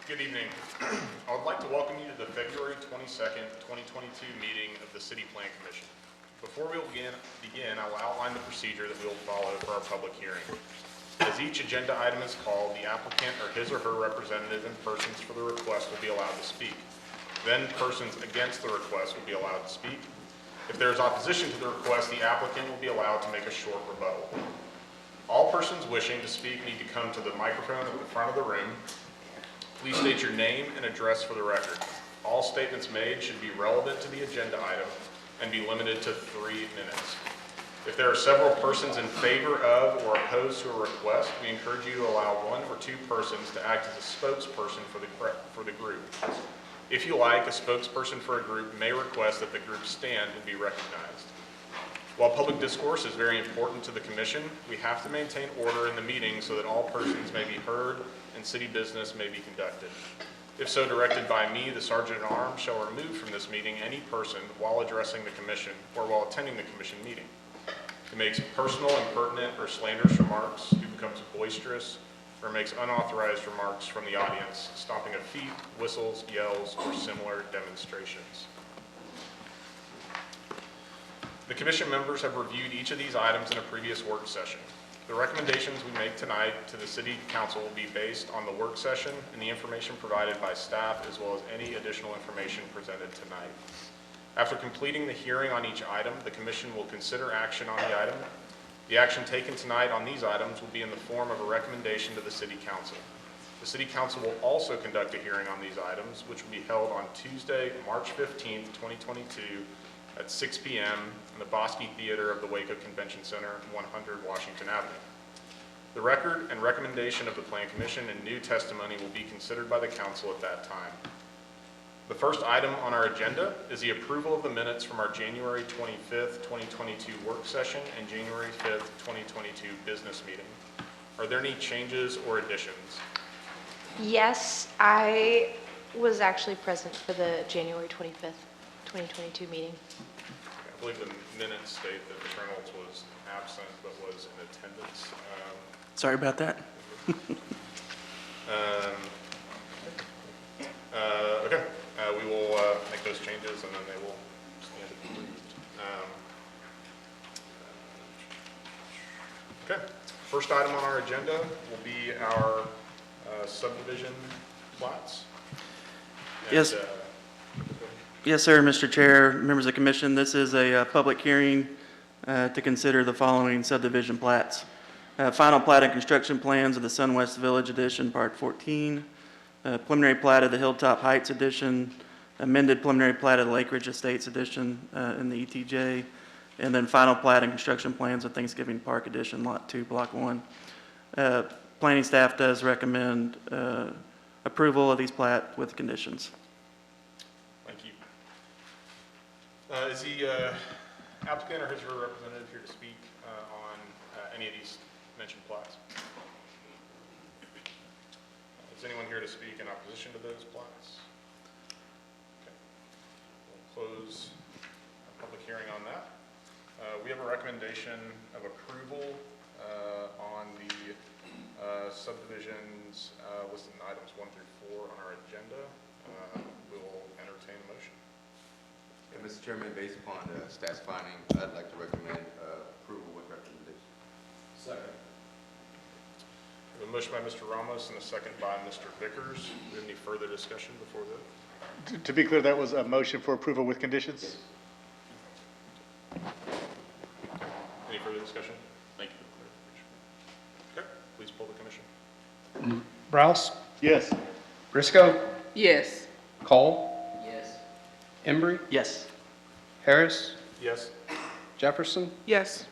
Good evening. I would like to welcome you to the February 22nd, 2022 meeting of the City Plan Commission. Before we will begin, I will outline the procedure that we will follow for our public hearing. As each agenda item is called, the applicant or his or her representative and persons for the request will be allowed to speak. Then persons against the request will be allowed to speak. If there is opposition to the request, the applicant will be allowed to make a short rebuttal. All persons wishing to speak need to come to the microphone at the front of the room. Please state your name and address for the record. All statements made should be relevant to the agenda item and be limited to 3 minutes. If there are several persons in favor of or opposed to a request, we encourage you to allow 1 or 2 persons to act as a spokesperson for the group. If you like, a spokesperson for a group may request that the group stand and be recognized. While public discourse is very important to the Commission, we have to maintain order in the meeting so that all persons may be heard and city business may be conducted. If so directed by me, the Sergeant-at-Arms shall remove from this meeting any person while addressing the Commission or while attending the Commission meeting who makes personal, impertinent, or slanderous remarks, who becomes boisterous, or makes unauthorized remarks from the audience, stomping of feet, whistles, yells, or similar demonstrations. The Commission members have reviewed each of these items in a previous work session. The recommendations we make tonight to the City Council will be based on the work session and the information provided by staff, as well as any additional information presented tonight. After completing the hearing on each item, the Commission will consider action on the item. The action taken tonight on these items will be in the form of a recommendation to the City Council. The City Council will also conduct a hearing on these items, which will be held on Tuesday, March 15th, 2022, at 6 p.m. in the Bosque Theater of the Waco Convention Center, 100 Washington Avenue. The record and recommendation of the Plan Commission and new testimony will be considered by the Council at that time. The first item on our agenda is the approval of the minutes from our January 25th, 2022 work session and January 5th, 2022 business meeting. Are there any changes or additions? Yes, I was actually present for the January 25th, 2022 meeting. I believe the minutes state that Mr. Reynolds was absent but was in attendance. Sorry about that. Okay, we will make those changes and then they will stand approved. Okay, first item on our agenda will be our subdivision plots. Yes. Yes, sir, Mr. Chair, members of the Commission. This is a public hearing to consider the following subdivision plats. Final plat and construction plans of the Sunwest Village Edition, Part 14. Preliminary plat of the Hilltop Heights Edition. Amended preliminary plat of the Lake Ridge Estates Edition in the ETJ. And then final plat and construction plans of Thanksgiving Park Edition, Lot 2, Block 1. Planning staff does recommend approval of these plat with conditions. Is the applicant or his or her representative here to speak on any of these mentioned plots? Is anyone here to speak in opposition to those plots? Okay. We'll close our public hearing on that. We have a recommendation of approval on the subdivisions listed in items 1 through 4 on our agenda. We will entertain a motion. Mr. Chairman, based upon staff's finding, I'd like to recommend approval with recommendation. Second. We have a motion by Mr. Ramos and a second by Mr. Vickers. Do we have any further discussion before that? To be clear, that was a motion for approval with conditions? Yes. Any further discussion? Thank you for the clarification. Okay, please pull the commission. Browse? Yes. Briscoe? Yes. Cole? Yes. Embry? Yes. Harris? Yes. Jefferson? Yes.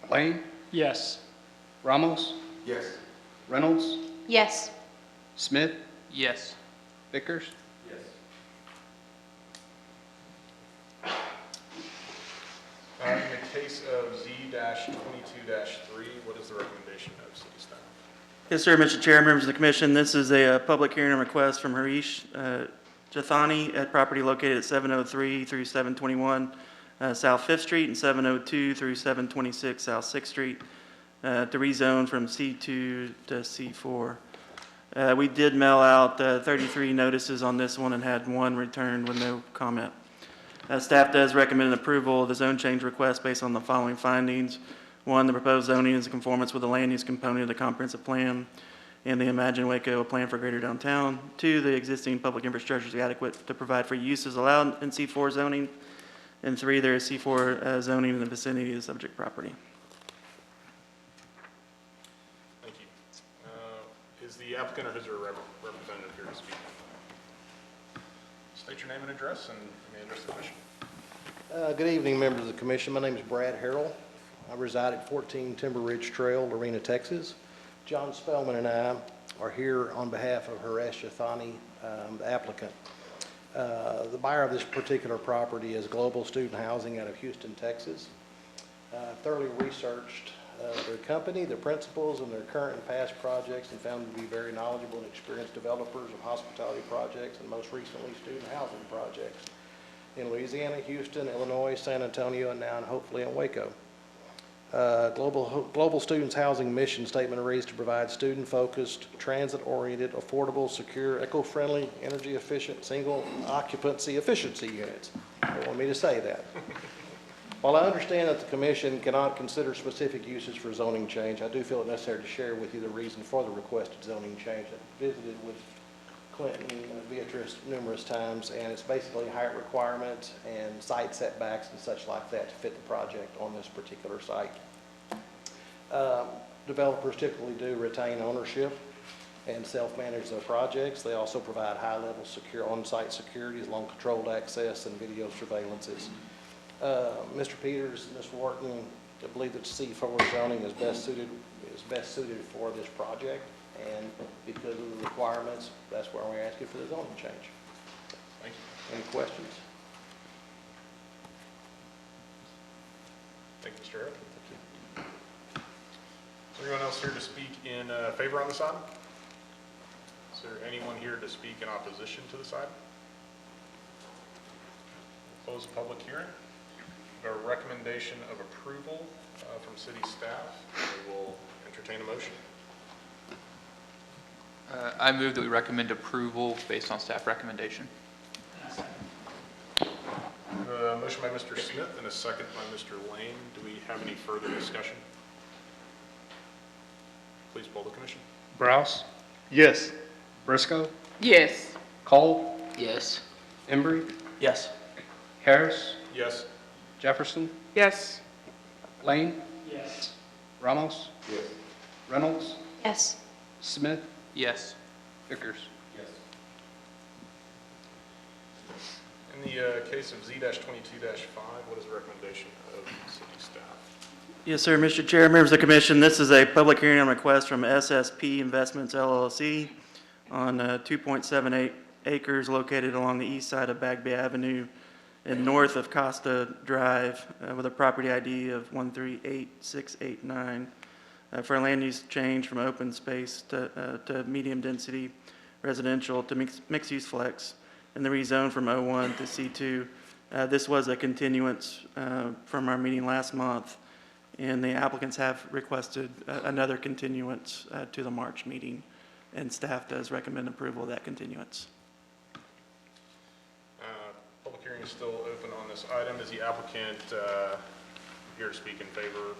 Lane? Yes. Ramos? Yes. Reynolds? Yes. Smith? Yes. Vickers? Yes. In the case of Z-22-3, what is the recommendation of city staff? Yes, sir, Mr. Chair, members of the Commission. This is a public hearing and request from Harish Jathani at property located at 703 through 721 South 5th Street and 702 through 726 South 6th Street to rezone from C2 to C4. We did mail out 33 notices on this one and had one returned with no comment. Staff does recommend approval of the zone change request based on the following findings. One, the proposed zoning is in conformance with the land use component of the comprehensive plan and the Imagine Waco plan for greater downtown. Two, the existing public infrastructure is adequate to provide for uses allowed in C4 zoning. And three, there is C4 zoning in the vicinity of the subject property. Thank you. Is the applicant or his or her representative here to speak? State your name and address, and you may address the commission. Good evening, members of the commission. My name is Brad Harrell. I reside at 14 Timber Ridge Trail, Lorena, Texas. John Spellman and I are here on behalf of Haresh Yathani, the applicant. The buyer of this particular property is Global Student Housing out of Houston, Texas. Thoroughly researched their company, their principals, and their current and past projects, and found them to be very knowledgeable and experienced developers of hospitality projects and most recently student housing projects in Louisiana, Houston, Illinois, San Antonio, and now hopefully in Waco. Global Students Housing mission statement reads to provide student-focused, transit-oriented, affordable, secure, eco-friendly, energy-efficient, single occupancy efficiency units. They want me to say that. While I understand that the commission cannot consider specific uses for zoning change, I do feel it necessary to share with you the reason for the requested zoning change. I visited with Clinton and Beatrice numerous times, and it's basically height requirements and site setbacks and such like that to fit the project on this particular site. Developers typically do retain ownership and self-manage their projects. They also provide high-level secure on-site security as long as controlled access and video surveillances. Mr. Peters and Ms. Wharton, I believe that C4 zoning is best suited for this project. And because of the requirements, that's why we're asking for the zoning change. Thank you. Any questions? Thank you, Mr. Harrell. Is there anyone else here to speak in favor on this item? Is there anyone here to speak in opposition to this item? We'll close the public hearing. We have a recommendation of approval from city staff. We will entertain a motion. I move that we recommend approval based on staff recommendation. A motion by Mr. Smith and a second by Mr. Lane. Do we have any further discussion? Please poll the commission. Browse, Yes. Briscoe, Yes. Cole, Yes. Embry, Yes. Harris, Yes. Jefferson, Yes. Lane, Yes. Ramos, Yes. Reynolds? Yes. Smith, Yes. Vickers. Yes. In the case of Z-22-5, what is the recommendation of city staff? Yes, sir. Mr. Chair, members of the commission, this is a public hearing on request from SSP Investments LLC on 2.78 acres located along the east side of Bagby Avenue and north of Costa Drive with a property ID of 138689 for a land use change from open space to medium density residential to mixed use flex and the rezone from O1 to C2. This was a continuance from our meeting last month, and the applicants have requested another continuance to the March meeting, and staff does recommend approval of that continuance. Public hearing is still open on this item. Is the applicant here to speak in favor?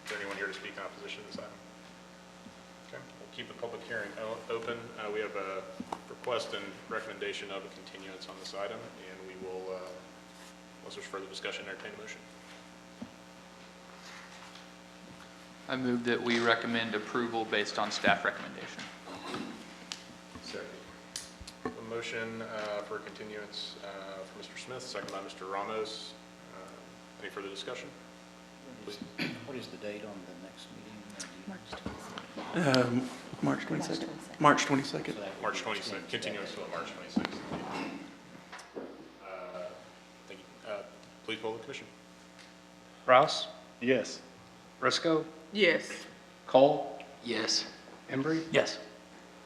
Is there anyone here to speak in opposition to this item? Okay, we'll keep the public hearing open. We have a request and recommendation of a continuance on this item, and we will, unless there's further discussion, entertain a motion. I move that we recommend approval based on staff recommendation. Second. A motion for continuance from Mr. Smith, second by Mr. Ramos. Any further discussion? Please. What is the date on the next meeting? March 22nd. March 22nd. March 26th, continuance to March 26th. Thank you. Please poll the commission. Browse, Yes. Briscoe, Yes. Cole, Yes. Embry, Yes.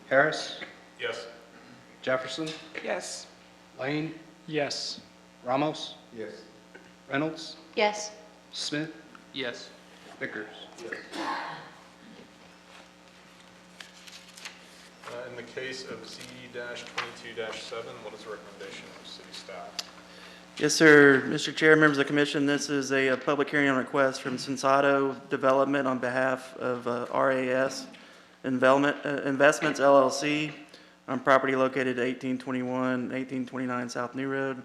Harris, Yes. Jefferson, Yes. Lane, Yes. Ramos, Yes. Reynolds, Yes. Smith, Yes. Vickers. the case of Z-22-7, what is the recommendation of city staff? Yes, sir. Mr. Chair, members of the commission, this is a public hearing on request from Sensado Development on behalf of RAS Investments LLC on property located at 1821, 1829 South New Road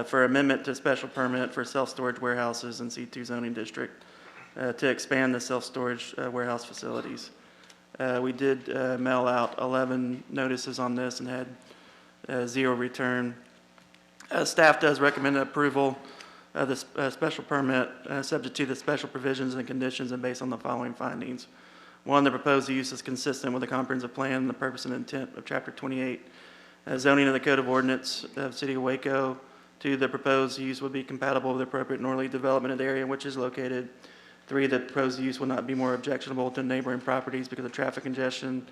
for amendment to special permit for self-storage warehouses in C2 zoning district to expand the self-storage warehouse facilities. We did mail out 11 notices on this and had 0 return. Staff does recommend approval of the special permit subject to the special provisions and conditions and based on the following findings. 1, the proposed use is consistent with the comprehensive plan and the purpose and intent of Chapter 28 zoning of the Code of Ordinance of City of Waco. 2, the proposed use would be compatible with the appropriate northerly development of the area in which is located. 3, the proposed use will not be more objectionable to neighboring properties because of traffic congestion,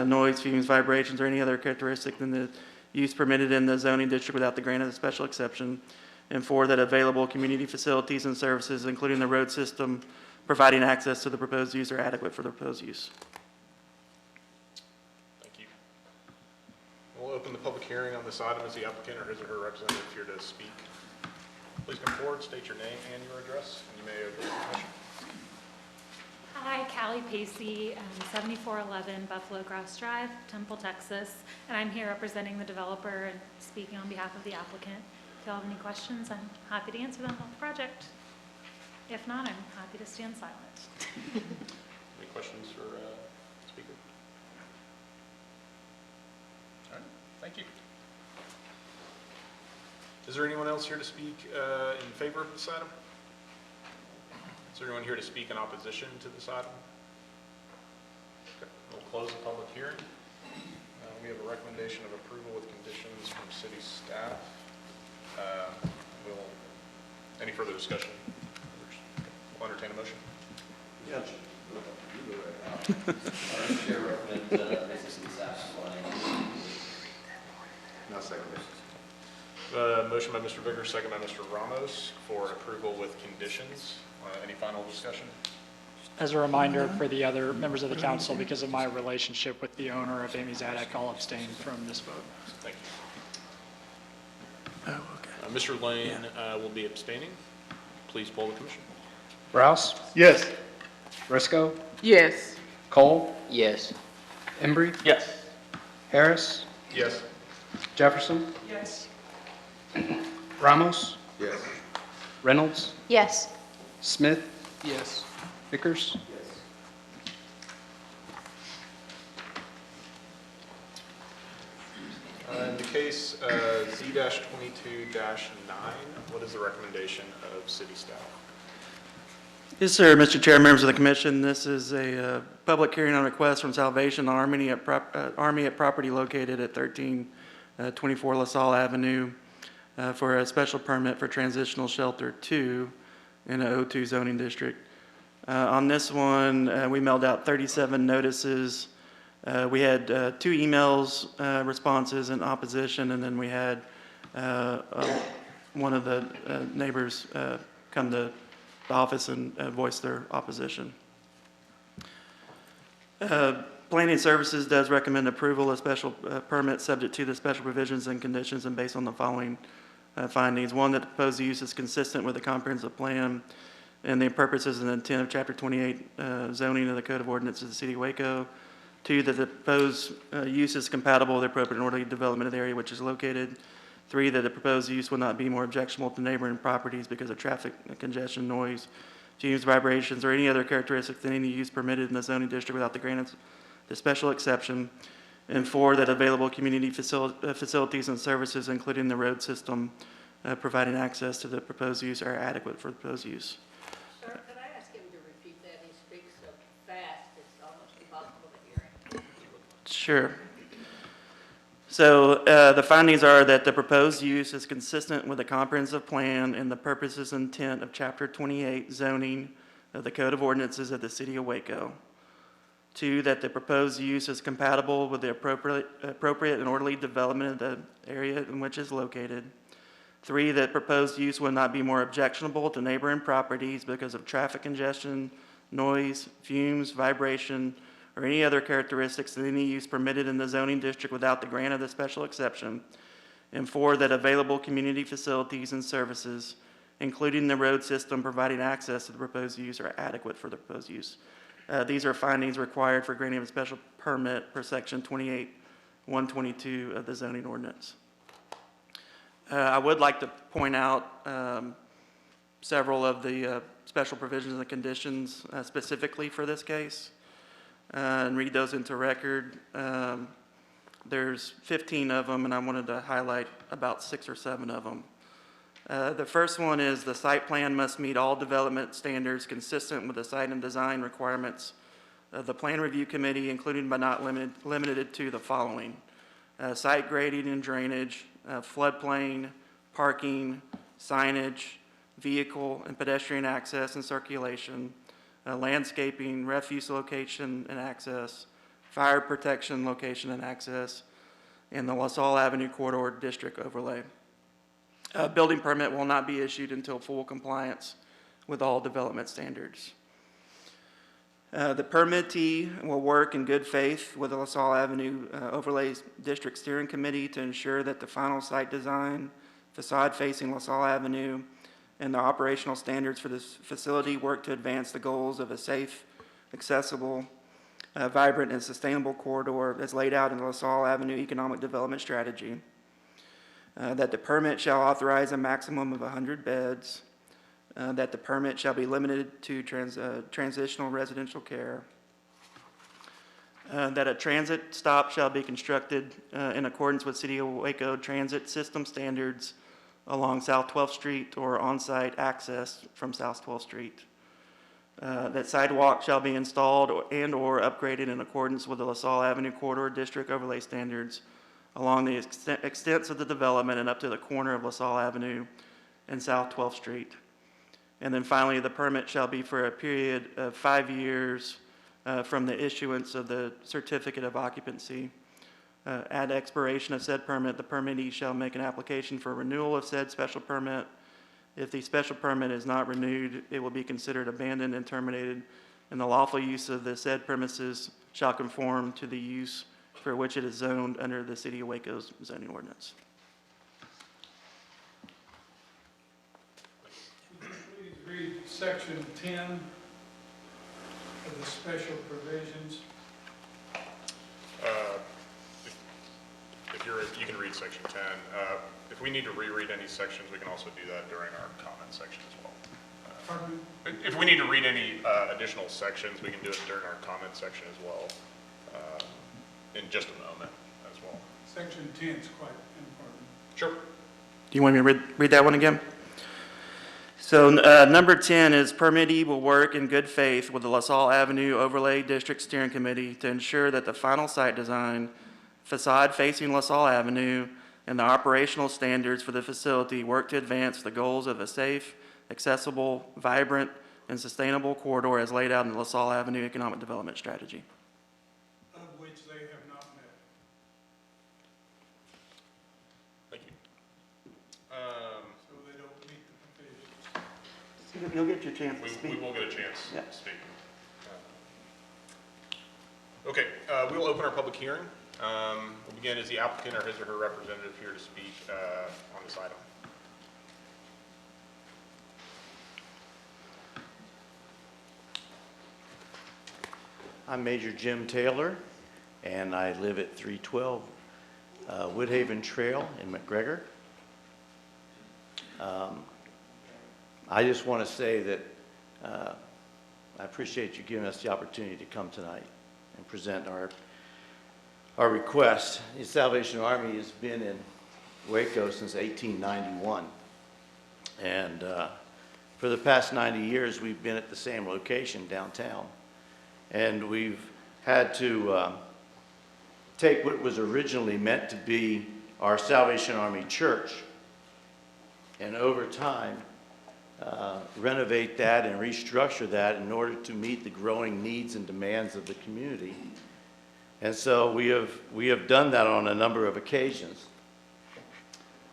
noise, fumes, vibrations, or any other characteristic than the use permitted in the zoning district without the grant of a special exception. And 4, that available community facilities and services, including the road system, providing access to the proposed use are adequate for the proposed use. Thank you. We'll open the public hearing on this item. Is the applicant or his or her representative here to speak? Please come forward, state your name and your address, and you may address the commission. Hi, Callie Pacey, 7411 Buffalo Grass Drive, Temple, Texas, and I'm here representing the developer and speaking on behalf of the applicant. If you all have any questions, I'm happy to answer them on the project. If not, I'm happy to stand silent. Any questions for speaker? All right, thank you. Is there anyone else here to speak in favor of this item? Is there anyone here to speak in opposition to this item? Okay, we'll close the public hearing. We have a recommendation of approval with conditions from city staff. Any further discussion? We'll entertain a motion. Yes. No second. Motion by Mr. Vickers, second by Mr. Ramos for approval with conditions. Any final discussion? As a reminder for the other members of the council, because of my relationship with the owner of Amy's Attic, I'll abstain from this vote. Thank you. Mr. Lane will be abstaining. Please poll the commission. Rouse, Yes. Briscoe, Yes. Cole, Yes. Embry, Yes. Harris, Yes. Jefferson, Yes. Ramos, Yes. Reynolds, Yes. Smith, Yes. Vickers. In the case Z-22-9, what is the recommendation of city staff? Yes, sir. Mr. Chair, members of the commission, this is a public hearing on request from Salvation Army at property located at 1324 Lasalle Avenue for a special permit for Transitional Shelter 2 in a O2 zoning district. On this one, we mailed out 37 notices. We had 2 emails responses in opposition, and then we had one of the neighbors come to the office and voice their opposition. Planning Services does recommend approval of special permit subject to the special provisions and conditions and based on the following findings. 1, that the proposed use is consistent with the comprehensive plan and the purposes and intent of Chapter 28 zoning of the Code of Ordinances of the City of Waco. 2, that the proposed use is compatible with the appropriate and orderly development of the area which is located. 3, that the proposed use will not be more objectionable to neighboring properties because of traffic congestion, noise, fumes, vibrations, or any other characteristics than any use permitted in the zoning district without the grant of the special exception. And 4, that available community facilities and services, including the road system, providing access to the proposed use are adequate for the proposed use. Sir, could I ask him to repeat that? He speaks so fast, it's almost impossible to hear him. Sure. So the findings are that the proposed use is consistent with the comprehensive plan and the purposes and intent of Chapter 28 zoning of the Code of Ordinances of the City of Waco. 2, that the proposed use is compatible with the appropriate and orderly development of the area in which it is located. 3, that proposed use will not be more objectionable to neighboring properties because of traffic congestion, noise, fumes, vibration, or any other characteristics of any use permitted in the zoning district without the grant of the special exception. And 4, that available community facilities and services, including the road system providing access to the proposed use, are adequate for the proposed use. These are findings required for granting of a special permit per section 28-122 of the zoning ordinance. I would like to point out several of the special provisions and conditions specifically for this case and read those into record. There's 15 of them, and I wanted to highlight about 6 or 7 of them. The first one is the site plan must meet all development standards consistent with the site and design requirements of the Plan Review Committee, including but not limited to the following: site grading and drainage, floodplain, parking, signage, vehicle and pedestrian access and circulation, landscaping, refuse location and access, fire protection location and access, and the Lasalle Avenue Corridor District Overlay. A building permit will not be issued until full compliance with all development standards. The permittee will work in good faith with the Lasalle Avenue Overlay District Steering Committee to ensure that the final site design, facade facing Lasalle Avenue, and the operational standards for this facility work to advance the goals of a safe, accessible, vibrant, and sustainable corridor as laid out in the Lasalle Avenue Economic Development Strategy. That the permit shall authorize a maximum of 100 beds, that the permit shall be limited to transitional residential care, that a transit stop shall be constructed in accordance with City of Waco transit system standards along South 12th Street or on-site access from South 12th Street, that sidewalk shall be installed and/or upgraded in accordance with the LaSalle Avenue Corridor District Overlay Standards along the extents of the development and up to the corner of LaSalle Avenue and South 12th Street. And then finally, the permit shall be for a period of 5 years from the issuance of the certificate of occupancy. At expiration of said permit, the permittee shall make an application for renewal of said special permit. If the special permit is not renewed, it will be considered abandoned and terminated, and the lawful use of the said premises shall conform to the use for which it is zoned under the City of Waco's zoning ordinance. Please read section 10 of the special provisions. You can read section 10. If we need to reread any sections, we can also do that during our comment section as well. Pardon me? If we need to read any additional sections, we can do it during our comment section as well, in just a moment as well. Section 10 is quite important. Sure. Do you want me to read that one again? So number 10 is permittee will work in good faith with the LaSalle Avenue Overlay District Steering Committee to ensure that the final site design, facade facing LaSalle Avenue, and the operational standards for the facility work to advance the goals of a safe, accessible, vibrant, and sustainable corridor as laid out in the LaSalle Avenue Economic Development Strategy. Of which they have not met. Thank you. So they don't meet the provisions. You'll get your chance to We speak. will get a chance Yeah. to speak. Okay, we'll open our public hearing. We'll begin. Is the applicant or his or her representative here to speak on this item? I'm Major Jim Taylor, and I live at 312 Woodhaven Trail in McGregor. I just want to say that I appreciate you giving us the opportunity to come tonight and present our request. The Salvation Army has been in Waco since 1891, and for the past 90 years we've been at the same location downtown, and we've had to take what was originally meant to be our Salvation Army Church and over time renovate that and restructure that in order to meet the growing needs and demands of the community. And so we have done that on a number of occasions.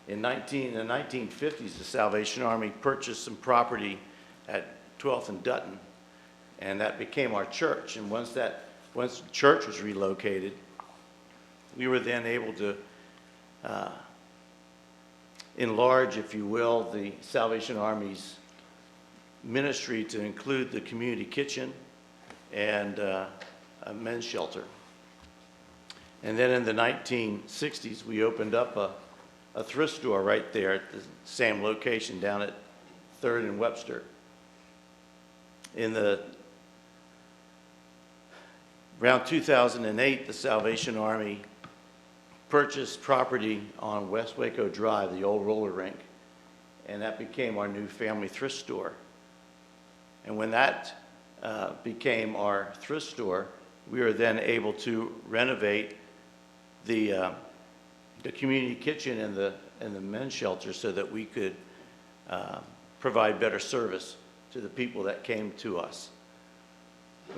In the 1950s, the Salvation Army purchased some property at 12th and Dutton, and that became our church. And once once the church was relocated, we were then able to enlarge, if you will, the Salvation Army's ministry to include the community kitchen and a men's shelter. And then in the 1960s, we opened up a thrift store right there at the same location down at 3rd and Webster. Around 2008, the Salvation Army purchased property on West Waco Drive, the old roller rink, and that became our new family thrift store. And when that became our thrift store, we were then able to renovate the community kitchen and the men's shelter so that we could provide better service to the people that came to us.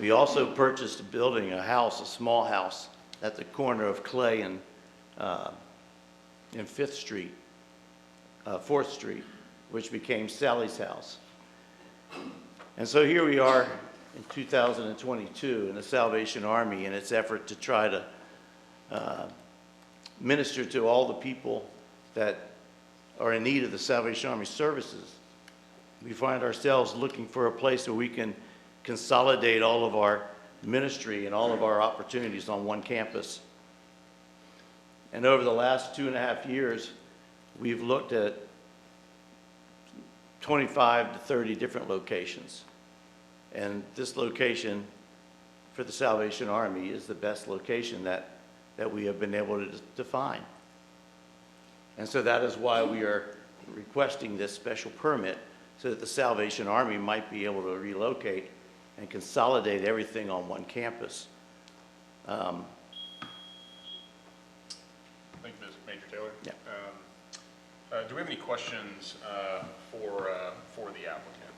We also purchased a building, a house, a small house at the corner of Clay and 5th Street, 4th Street, which became Sally's house. And so here we are in 2022 in the Salvation Army in its effort to try to minister to all the people that are in need of the Salvation Army services. We find ourselves looking for a place where we can consolidate all of our ministry and all of our opportunities on one campus. And over the last 2.5 years, we've looked at 25 to 30 different locations. And this location for the Salvation Army is the best location that we have been able to find. And so that is why we are requesting this special permit, so that the Salvation Army might be able to relocate and consolidate everything on one campus. Thank you, Ms. Major Taylor. Yeah. Do we have any questions for the applicant?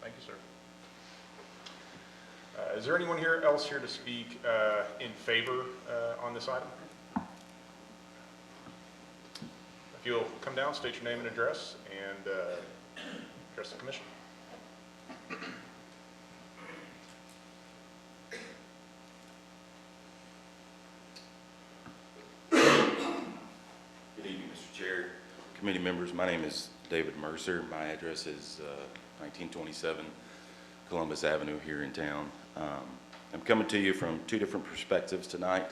Thank you, sir. Is there anyone else here to speak in favor on this item? If you'll come down, state your name and address, and address the commission. Good evening, Mr. Chair, committee members. My name is David Mercer. My address is 1927 Columbus Avenue here in town. I'm coming to you from two different perspectives tonight.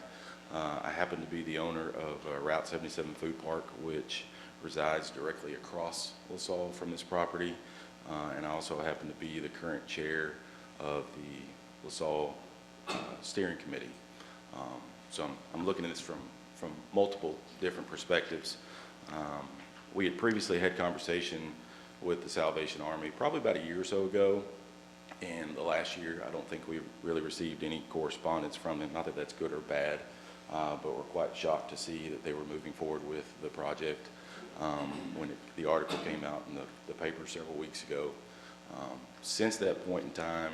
I happen to be the owner of Route 77 Food Park, which resides directly across Lasalle from this property, and I also happen to be the current chair of the Lasalle Steering Committee. So I'm looking at this from multiple different perspectives. We had previously had conversation with the Salvation Army probably about a year or so ago, and the last year I don't think we really received any correspondence from them. Not that that's good or bad, but we're quite shocked to see that they were moving forward with the project when the article came out in the paper several weeks ago. Since that point in time,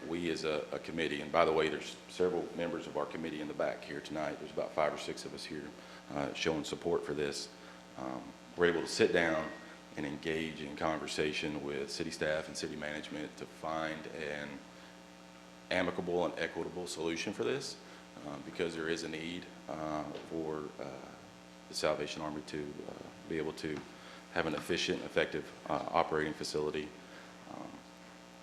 we as a committee, and by the way, there's several members of our committee in the back here tonight. There's about 5 or 6 of us here showing support for this. We're able to sit down and engage in conversation with city staff and city management to find an amicable and equitable solution for this, because there is a need for the Salvation Army to be able to have an efficient, effective operating facility.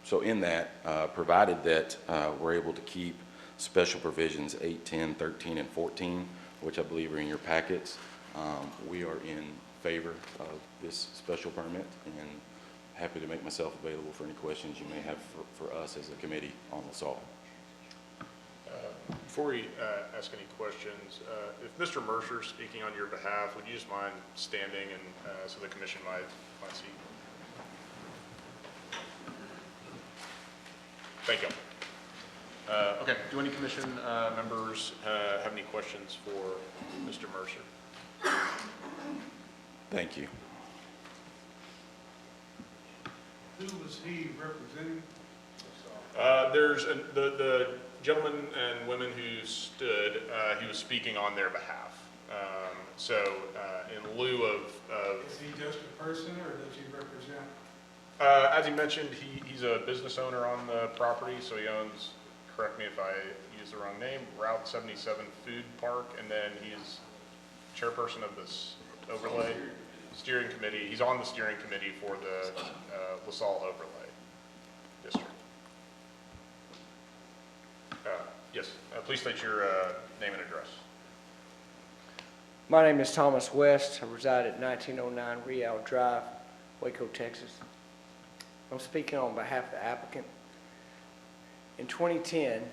So in that, provided that we're able to keep special provisions 8, 10, 13, and 14, which I believe are in your packets, we are in favor of this special permit, and happy to make myself available for any questions you may have for us as a committee on LaSalle. Before we ask any questions, if Mr. Mercer is speaking on your behalf, would you just mind standing and so the commission might see? Thank you. Okay, do any commission members have any questions for Mr. Mercer? Thank you. Who was he representing? There's the gentleman and women who stood, he was speaking on their behalf. So in lieu of Is he just a person, or does he represent? as he mentioned, he's a business owner on the property, so he owns, correct me if I use the wrong name, Route 77 Food Park, and then he's chairperson of this overlay steering committee. He's on the steering committee for the Lasalle overlay district. Yes, please state your name and address. My name is Thomas West. I reside at 1909 Real Drive, Waco, Texas. I'm speaking on behalf of the applicant. In 2010,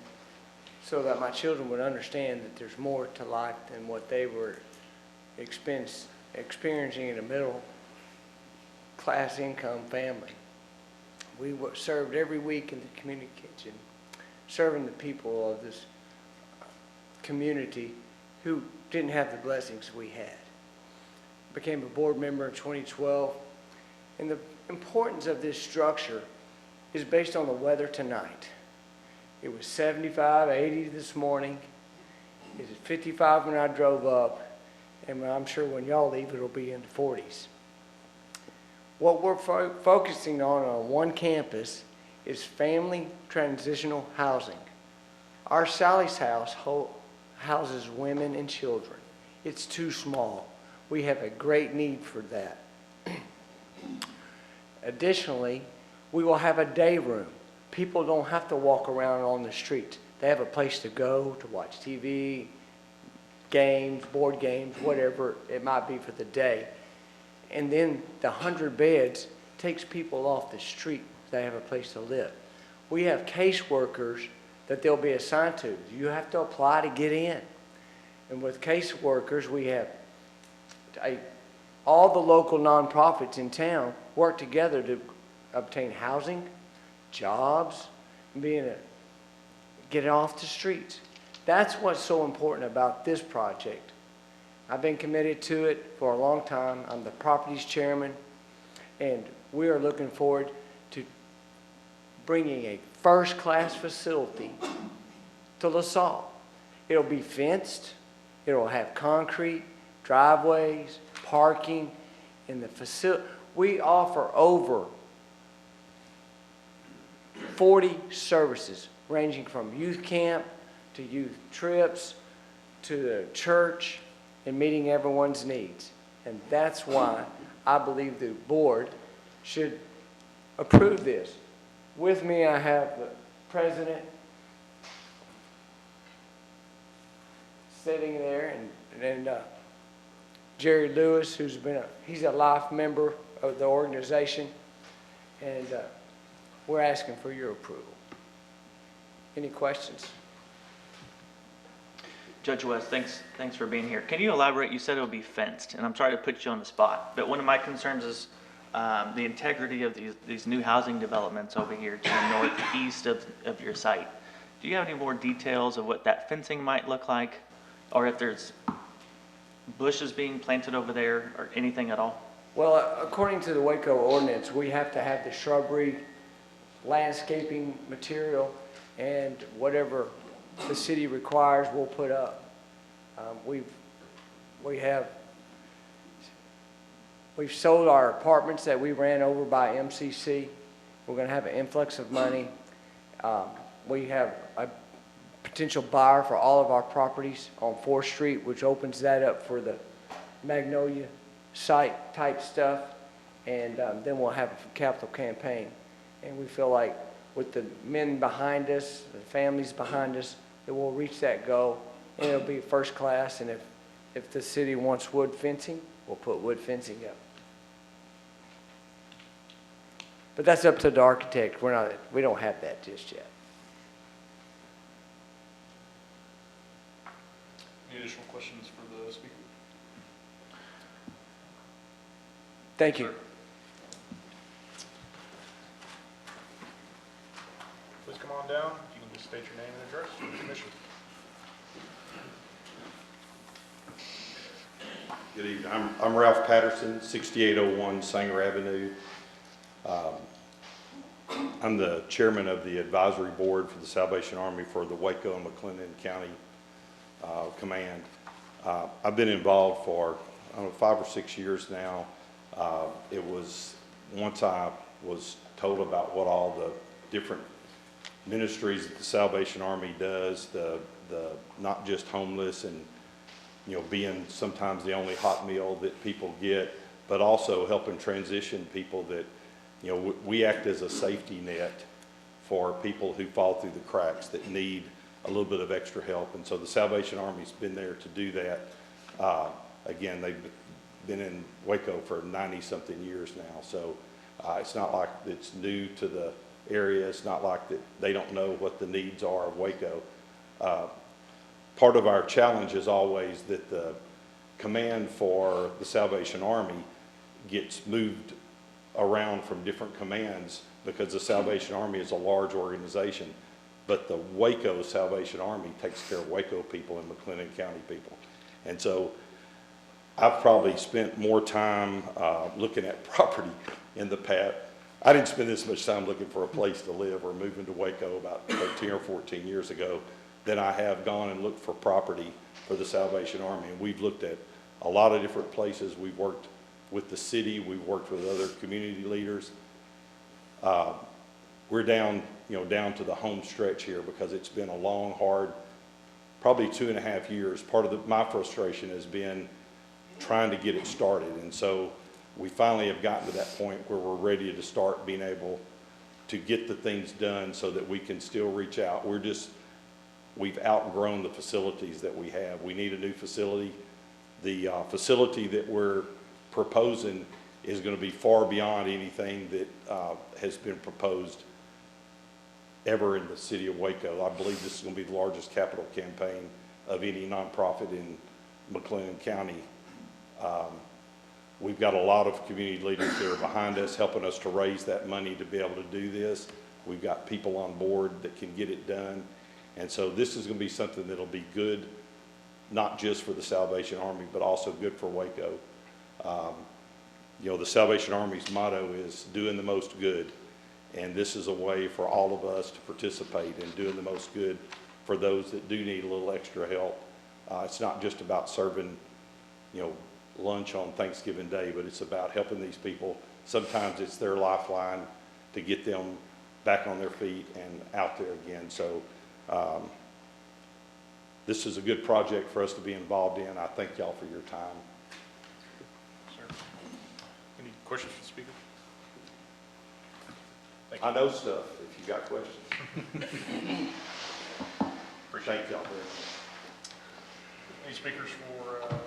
so that my children would understand that there's more to life than what they were experiencing in a middle-class income family, we were served every week in the community kitchen, serving the people of this community who didn't have the blessings we had. Became a board member in 2012, and the importance of this structure is based on the weather tonight. It was 75, 80 this morning. It was 55 when I drove up, and I'm sure when y'all leave it'll be in the 40s. What we're focusing on one campus is family transitional housing. Our Sally's house houses women and children. It's too small. We have a great need for that. Additionally, we will have a day room. People don't have to walk around on the streets. They have a place to go to watch TV, games, board games, whatever it might be for the day. And then the 100 beds takes people off the street. They have a place to live. We have caseworkers that they'll be assigned to. You have to apply to get in. And with caseworkers, we have all the local nonprofits in town work together to obtain housing, jobs, and get it off the streets. That's what's so important about this project. I've been committed to it for a long time. I'm the properties chairman, and we are looking forward to bringing a first-class facility to Lasalle. It'll be fenced. It'll have concrete, driveways, parking, and the facility. We offer over 40 services, ranging from youth camp to youth trips to the church, and meeting everyone's needs. And that's why I believe the board should approve this. With me, I have the president sitting there, and Jerry Lewis, he's a life member of the organization, and we're asking for your approval. Any questions? Judge West, thanks for being here. Can you elaborate? You said it will be fenced, and I'm sorry to put you on the spot, but one of my concerns is the integrity of these new housing developments over here to the northeast of your site. Do you have any more details of what that fencing might look like, or if there's bushes being planted over there, or anything at all? Well, according to the Waco ordinance, we have to have the shrubbery, landscaping material, and whatever the city requires, we'll put up. We've sold our apartments that we ran over by MCC. We're going to have an influx of money. We have a potential buyer for all of our properties on 4th Street, which opens that up for the Magnolia site type stuff. And then we'll have a capital campaign. And we feel like with the men behind us, the families behind us, that we'll reach that goal, and it'll be first class. And if the city wants wood fencing, we'll put wood fencing up. But that's up to the architect. We don't have that just yet. Any additional questions for the speaker? Thank you. Sir. Please come on down. If you can just state your name and address for the commission. Good evening. I'm Ralph Patterson, 6801 Sanger Avenue. I'm the chairman of the advisory board for the Salvation Army for the Waco and Mclennan County Command. I've been involved for, I don't know, 5 or 6 years now. It was, once I was told about what all the different ministries that the Salvation Army does, the not just homeless and, you know, being sometimes the only hot meal that people get, but also helping transition people that, you know, we act as a safety net for people who fall through the cracks that need a little bit of extra help. And so the Salvation Army's been there to do that. Again, they've been in Waco for 90-something years now. So it's not like it's new to the area. It's not like that they don't know what the needs are of Waco. Part of our challenge is always that the command for the Salvation Army gets moved around from different commands because the Salvation Army is a large organization, but the Waco Salvation Army takes care of Waco people and Mclennan County people. And so I've probably spent more time looking at property in the past. I didn't spend this much time looking for a place to live or moving to Waco about 13 or 14 years ago than I have gone and looked for property for the Salvation Army. And we've looked at a lot of different places. We've worked with the city. We've worked with other community leaders. We're down, you know, down to the home stretch here because it's been a long, hard, probably 2.5 years. Part of my frustration has been trying to get it started. And so we finally have gotten to that point where we're ready to start being able to get the things done so that we can still reach out. We've outgrown the facilities that we have. We need a new facility. The facility that we're proposing is going to be far beyond anything that has been proposed ever in the city of Waco. I believe this is going to be the largest capital campaign of any nonprofit in Mclennan County. We've got a lot of community leaders that are behind us, helping us to raise that money to be able to do this. We've got people on board that can get it done. And so this is going to be something that'll be good, not just for the Salvation Army, but also good for Waco. You know, the Salvation Army's motto is doing the most good. And this is a way for all of us to participate in doing the most good for those that do need a little extra help. It's not just about serving, you know, lunch on Thanksgiving Day, but it's about helping these people. Sometimes it's their lifeline to get them back on their feet and out there again. So this is a good project for us to be involved in. I thank y'all for your time. Sir, any questions for the speaker? Thank I know stuff if you got questions. Thank y'all very much. Any speakers for applicant?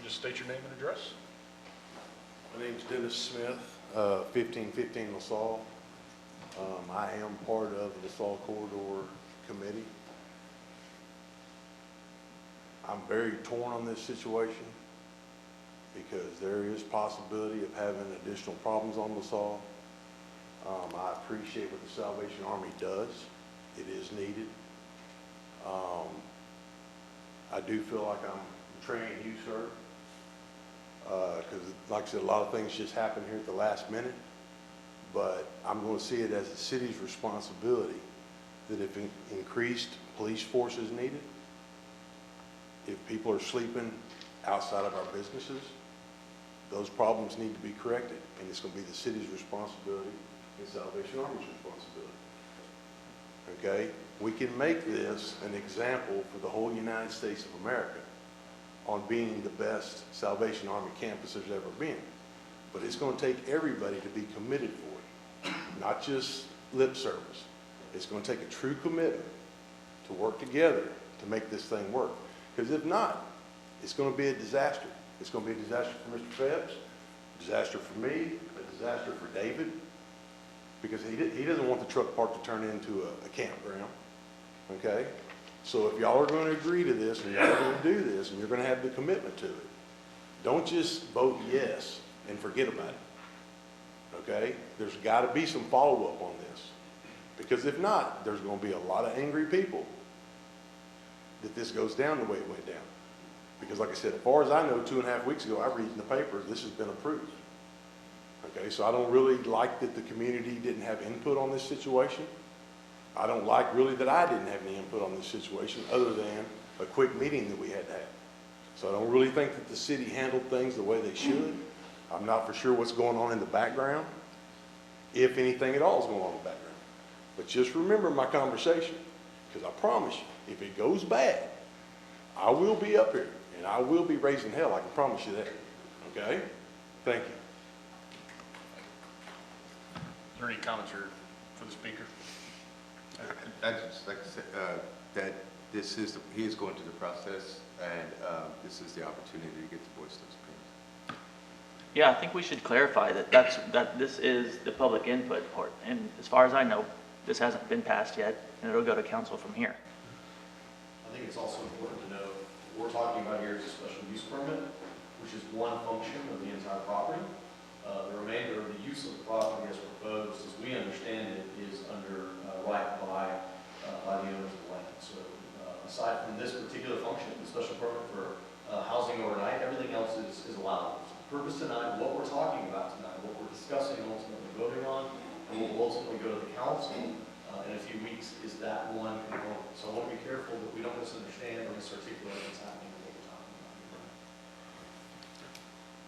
Just state your name and address. My name's Dennis Smith, 1515 Lasalle. I am part of the Lasalle Corridor Committee. I'm very torn on this situation because there is possibility of having additional problems on Lasalle. I appreciate what the Salvation Army does. It is needed. I do feel like I'm betraying you, sir, because like I said, a lot of things just happen here at the last minute, but I'm going to see it as the city's responsibility that if increased police force is needed, if people are sleeping outside of our businesses, those problems need to be corrected, and it's going to be the city's responsibility and Salvation Army's responsibility. Okay? We can make this an example for the whole United States of America on being the best Salvation Army campus there's ever been. But it's going to take everybody to be committed for it, not just lip service. It's going to take a true commitment to work together to make this thing work. Because if not, it's going to be a disaster. It's going to be a disaster for Mr. Phelps, a disaster for me, a disaster for David, because he doesn't want the truck park to turn into a campground, okay? So if y'all are going to agree to this and y'all are going to do this and you're going to have the commitment to it, don't just vote yes and forget about it, okay? There's got to be some follow-up on this, because if not, there's going to be a lot of angry people that this goes down the way it went down. Because like I said, as far as I know, 2.5 weeks ago, I read in the papers, this has been approved. Okay, so I don't really like that the community didn't have input on this situation. I don't like really that I didn't have any input on this situation other than a quick meeting that we had to have. So I don't really think that the city handled things the way they should. I'm not for sure what's going on in the background, if anything at all is going on in the background. But just remember my conversation, because I promise you, if it goes bad, I will be up here and I will be raising hell. I can promise you that. Okay? Thank you. Are there any comments for the speaker? I just like to say that this is, he is going through the process, and this is the opportunity to get to voice those opinions. Yeah, I think we should clarify that this is the public input part. And as far as I know, this hasn't been passed yet, and it'll go to council from here. I think it's also important to know what we're talking about here is a special use permit, which is one function of the entire property. The remainder of the use of the property as proposed, as we understand it, is under right by the owners of the land. So aside from this particular function, the special permit for housing overnight, everything else is allowed. So the purpose tonight, what we're talking about tonight, what we're discussing and ultimately voting on, and what will ultimately go to the council in a few weeks is that one component. So I want to be careful that we don't misunderstand or misarticulate what's happening and what we're talking about.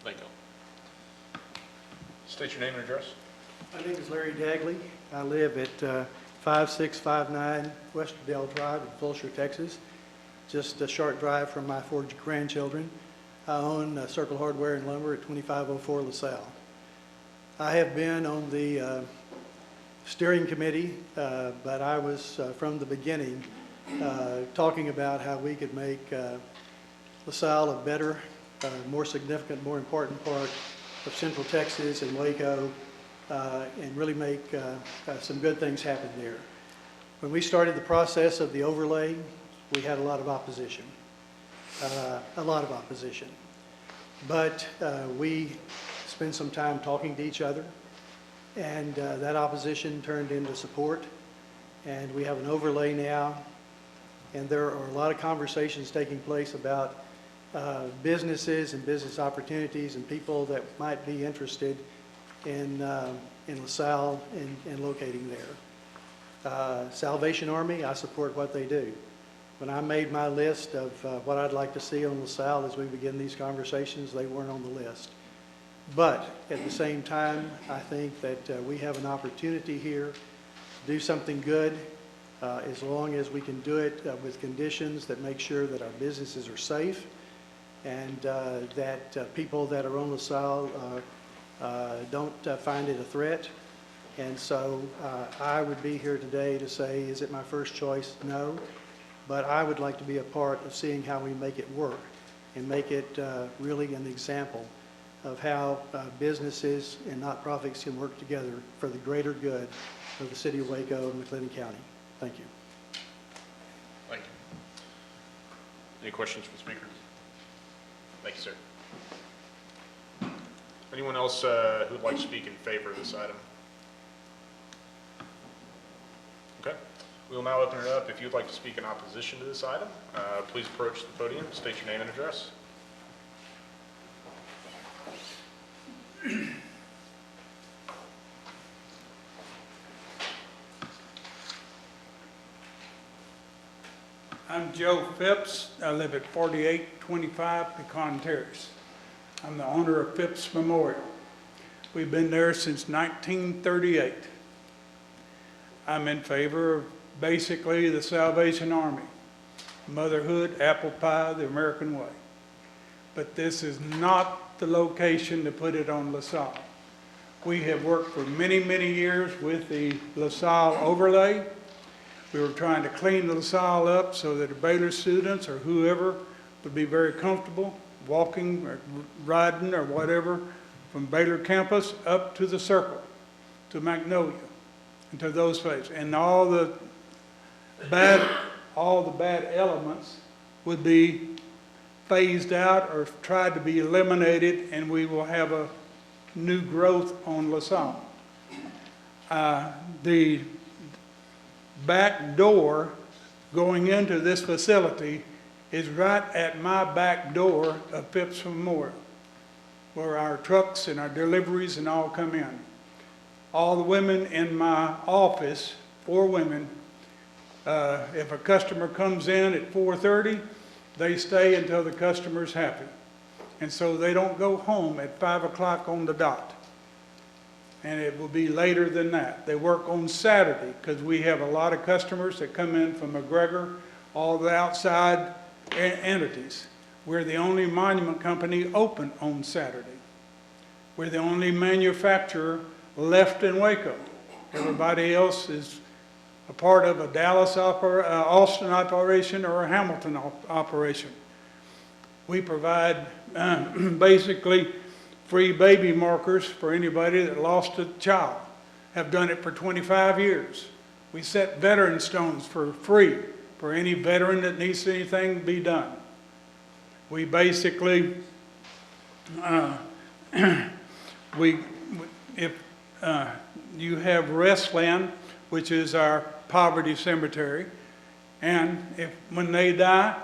Thank you. State your name and address. My name is Larry Dagley. I live at 5659 West Dell Drive in Fulshear, Texas. Just a short drive from my 4 grandchildren. I own Circle Hardware and Lumber at 2504 LaSalle. I have been on the steering committee, but I was from the beginning talking about how we could make LaSalle a better, more significant, more important part of Central Texas and Waco, and really make some good things happen there. When we started the process of the overlay, we had a lot of opposition, But we spent some time talking to each other, and that opposition turned into support, and we have an overlay now, and there are a lot of conversations taking place about businesses and business opportunities and people that might be interested in LaSalle and locating there. Salvation Army, I support what they do. When I made my list of what I'd like to see on LaSalle as we begin these conversations, they weren't on the list. But at the same time, I think that we have an opportunity here to do something good as long as we can do it with conditions that make sure that our businesses are safe and that people that are on LaSalle don't find it a threat. And so I would be here today to say, is it my first choice? No. But I would like to be a part of seeing how we make it work and make it really an example of how businesses and not-profits can work together for the greater good of the city of Waco and Mclennan County. Thank you. Thank you. Any questions from speakers? Thank you, sir. Anyone else who would like to speak in favor of this item? Okay. We will now open it up. If you would like to speak in opposition to this item, please approach the podium, state your name and address. I'm Joe Phipps. I live at 4825 Pecan Terrace. I'm the owner of Phipps Memorial. We've been there since 1938. I'm in favor of basically the Salvation Army, motherhood, apple pie, the American way. But this is not the location to put it on LaSalle. We have worked for many, many years with the LaSalle overlay. We were trying to clean LaSalle up so that the Baylor students or whoever would be very comfortable walking or riding or whatever from Baylor campus up to the Circle, to Magnolia, and to those places. And all the bad elements would be phased out or tried to be eliminated, and we will have a new growth on LaSalle. The back door going into this facility is right at my back door of Phipps Memorial, where our trucks and our deliveries and all come in. All the women in my office, 4 women, If a customer comes in at 4:30, they stay until the customer's happy. And so they don't go home at 5 o'clock on the dot. And it will be later than that. They work on Saturday because we have a lot of customers that come in from McGregor, all the outside entities. We're the only monument company open on Saturday. We're the only manufacturer left in Waco. Everybody else is a part of a Dallas Austin operation or a Hamilton operation. We provide basically free baby markers for anybody that lost a child. Have done it for 25 years. We set veteran stones for free for any veteran that needs anything to be done. We basically, if you have Restland, which is our poverty cemetery, and when they die,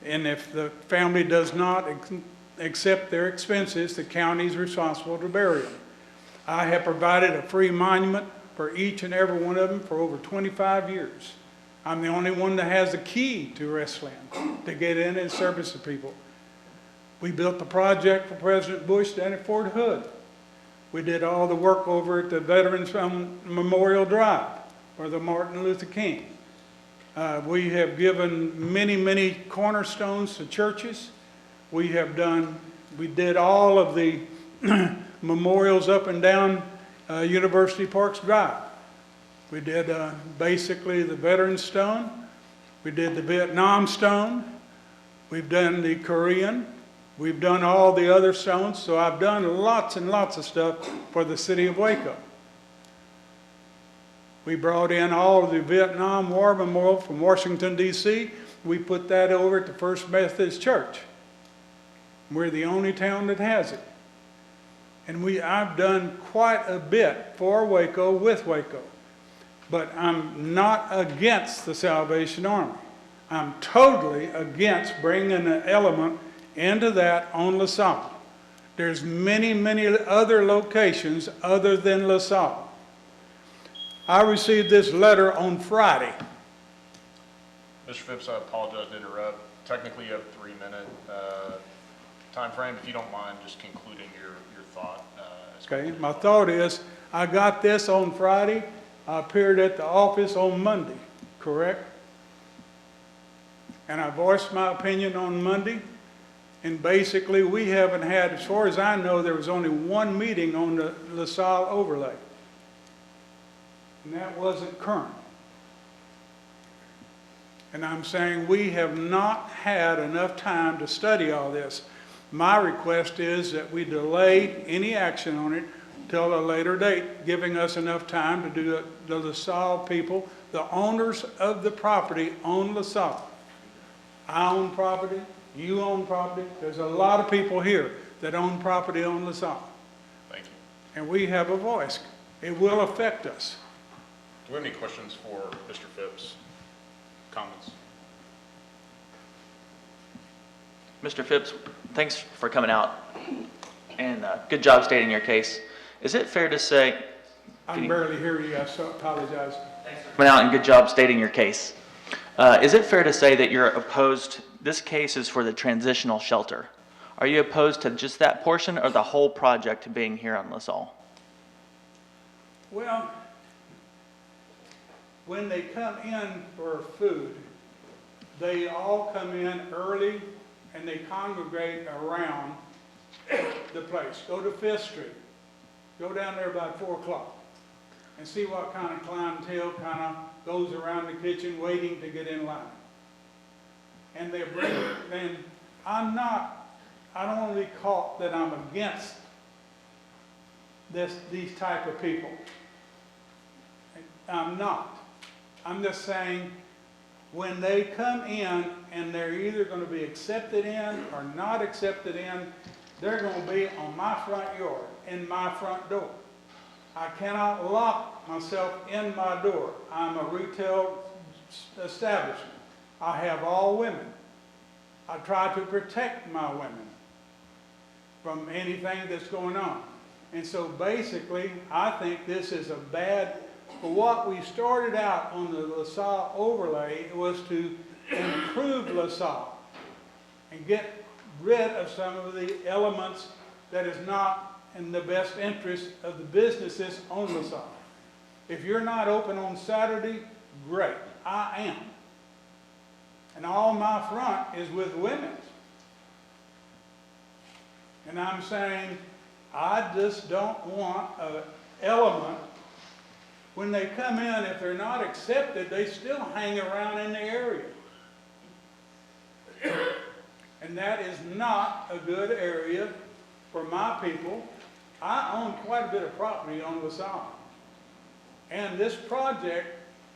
and if the family does not accept their expenses, the county is responsible to bury them. I have provided a free monument for each and every one of them for over 25 years. I'm the only one that has a key to Restland to get in and service the people. We built the project for President Bush down at Fort Hood. We did all the work over at the Veterans Memorial Drive for the Martin Luther King. We have given many, many cornerstones to churches. We did all of the memorials up and down University Parks Drive. We did basically the Veterans Stone. We did the Vietnam Stone. We've done the Korean. We've done all the other stones. So I've done lots and lots of stuff for the city of Waco. We brought in all of the Vietnam War Memorial from Washington, D.C. We put that over at the First Methodist Church. We're the only town that has it. And I've done quite a bit for Waco with Waco. But I'm not against the Salvation Army. I'm totally against bringing an element into that on Lasalle. There's many, many other locations other than Lasalle. I received this letter on Friday. Mr. Phipps, I apologize to interrupt. Technically, you have a 3-minute time frame. If you don't mind just concluding your thought. Okay, my thought is, I got this on Friday. I appeared at the office on Monday, correct? And I voiced my opinion on Monday. And basically, we haven't had, as far as I know, there was only one meeting on the LaSalle overlay. And that wasn't current. And I'm saying we have not had enough time to study all this. My request is that we delay any action on it till a later date, giving us enough time to do the LaSalle people, the owners of the property own LaSalle. I own property, you own property. There's a lot of people here that own property on LaSalle. Thank you. And we have a voice. It will affect us. Do we have any questions for Mr. Phipps? Comments? Mr. Phipps, thanks for coming out, and good job stating your case. Is it fair to say... I can barely hear you, I apologize. Thanks for coming out, and good job stating your case. Is it fair to say that you're opposed, this case is for the transitional shelter. Are you opposed to just that portion or the whole project being here on LaSalle? Well, when they come in for food, they all come in early and they congregate around the place. Go to 5th Street. Go down there about 4 o'clock and see what kind of clientele kind of goes around the kitchen waiting to get in line. And they bring it, and I don't want to be caught that I'm against these type of people. I'm not. I'm just saying when they come in and they're either going to be accepted in or not accepted in, they're going to be on my front yard, in my front door. I cannot lock myself in my door. I'm a retail establishment. I have all women. I try to protect my women from anything that's going on. And so basically, I think this is a bad But what we started out on the LaSalle overlay was to improve LaSalle and get rid of some of the elements that is not in the best interest of the businesses on LaSalle. If you're not open on Saturday, great, I am. And all my front is with women's. And I'm saying, I just don't want an element, when they come in, if they're not accepted, they still hang around in the area. And that is not a good area for my people. I own quite a bit of property on LaSalle. And this project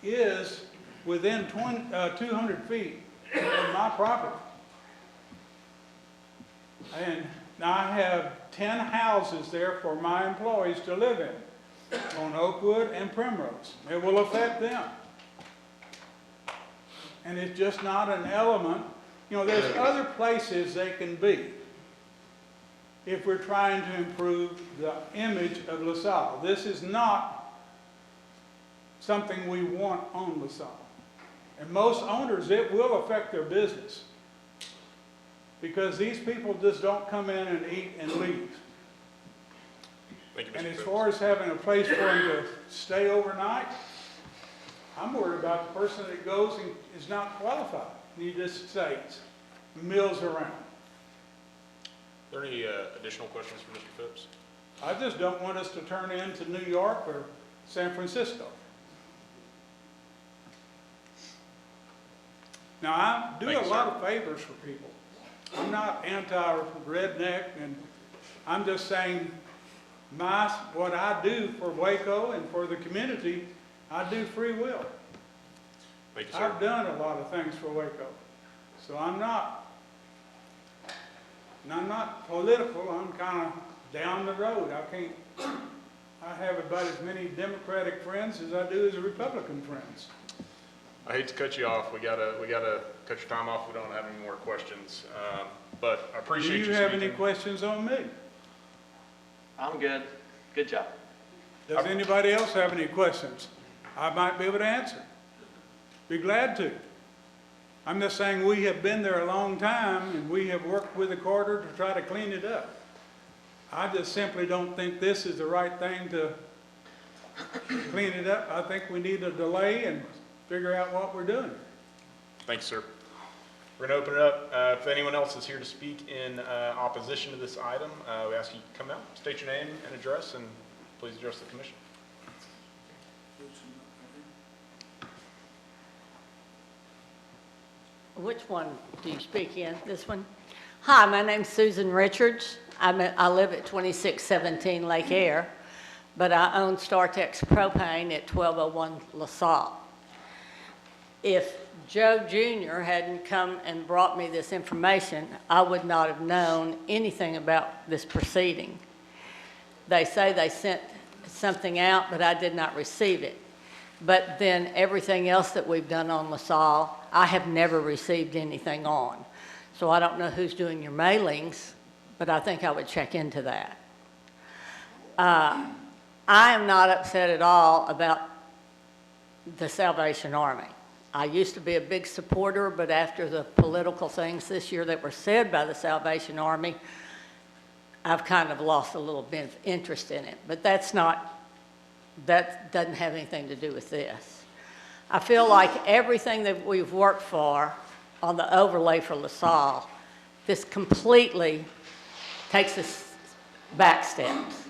is within 200 feet of my property. And now I have 10 houses there for my employees to live in, on Oakwood and Primrose. It will affect them. And it's just not an element. You know, there's other places they can be if we're trying to improve the image of LaSalle. This is not something we want on LaSalle. And most owners, it will affect their business, because these people just don't come in and eat and leave. Thank you, Mr. And as Phipps. far as having a place for them to stay overnight, I'm worried about the person that goes and is not qualified. He just stays, mills around. Are there any additional questions for Mr. Phipps? I just don't want us to turn into New York or San Francisco. Now, I do Thank a you, lot sir. of favors for people. I'm not anti-redneck, and I'm just saying what I do for Waco and for the community, I do free will. Thank you, sir. I've done a lot of things for Waco. So I'm not political, I'm kind of down the road. I have about as many Democratic friends as I do as Republican friends. I hate to cut you off. We gotta cut your time off. We don't have any more questions. But I appreciate you Do you speaking. have any questions on me? I'm good. Good job. Does anybody else have any questions I might be able to answer? Be glad to. I'm just saying we have been there a long time, and we have worked with the quarter to try to clean it up. I just simply don't think this is the right thing to clean it up. I think we need a delay and figure out what we're doing. Thanks, sir. We're going to open it up. If anyone else is here to speak in opposition to this item, we ask you to come out, state your name and address, and please address the commission. Which one do you speak in? This one? Hi, my name's Susan Richards. I live at 2617 Lake Air, but I own StarTex Propane at 1201 LaSalle. If Joe Jr. hadn't come and brought me this information, I would not have known anything about this proceeding. They say they sent something out, but I did not receive it. But then everything else that we've done on LaSalle, I have never received anything on. So I don't know who's doing your mailings, but I think I would check into that. I am not upset at all about the Salvation Army. I used to be a big supporter, but after the political things this year that were said by the Salvation Army, I've kind of lost a little bit of interest in it. But that doesn't have anything to do with this. I feel like everything that we've worked for on the overlay for LaSalle, this completely takes us back steps.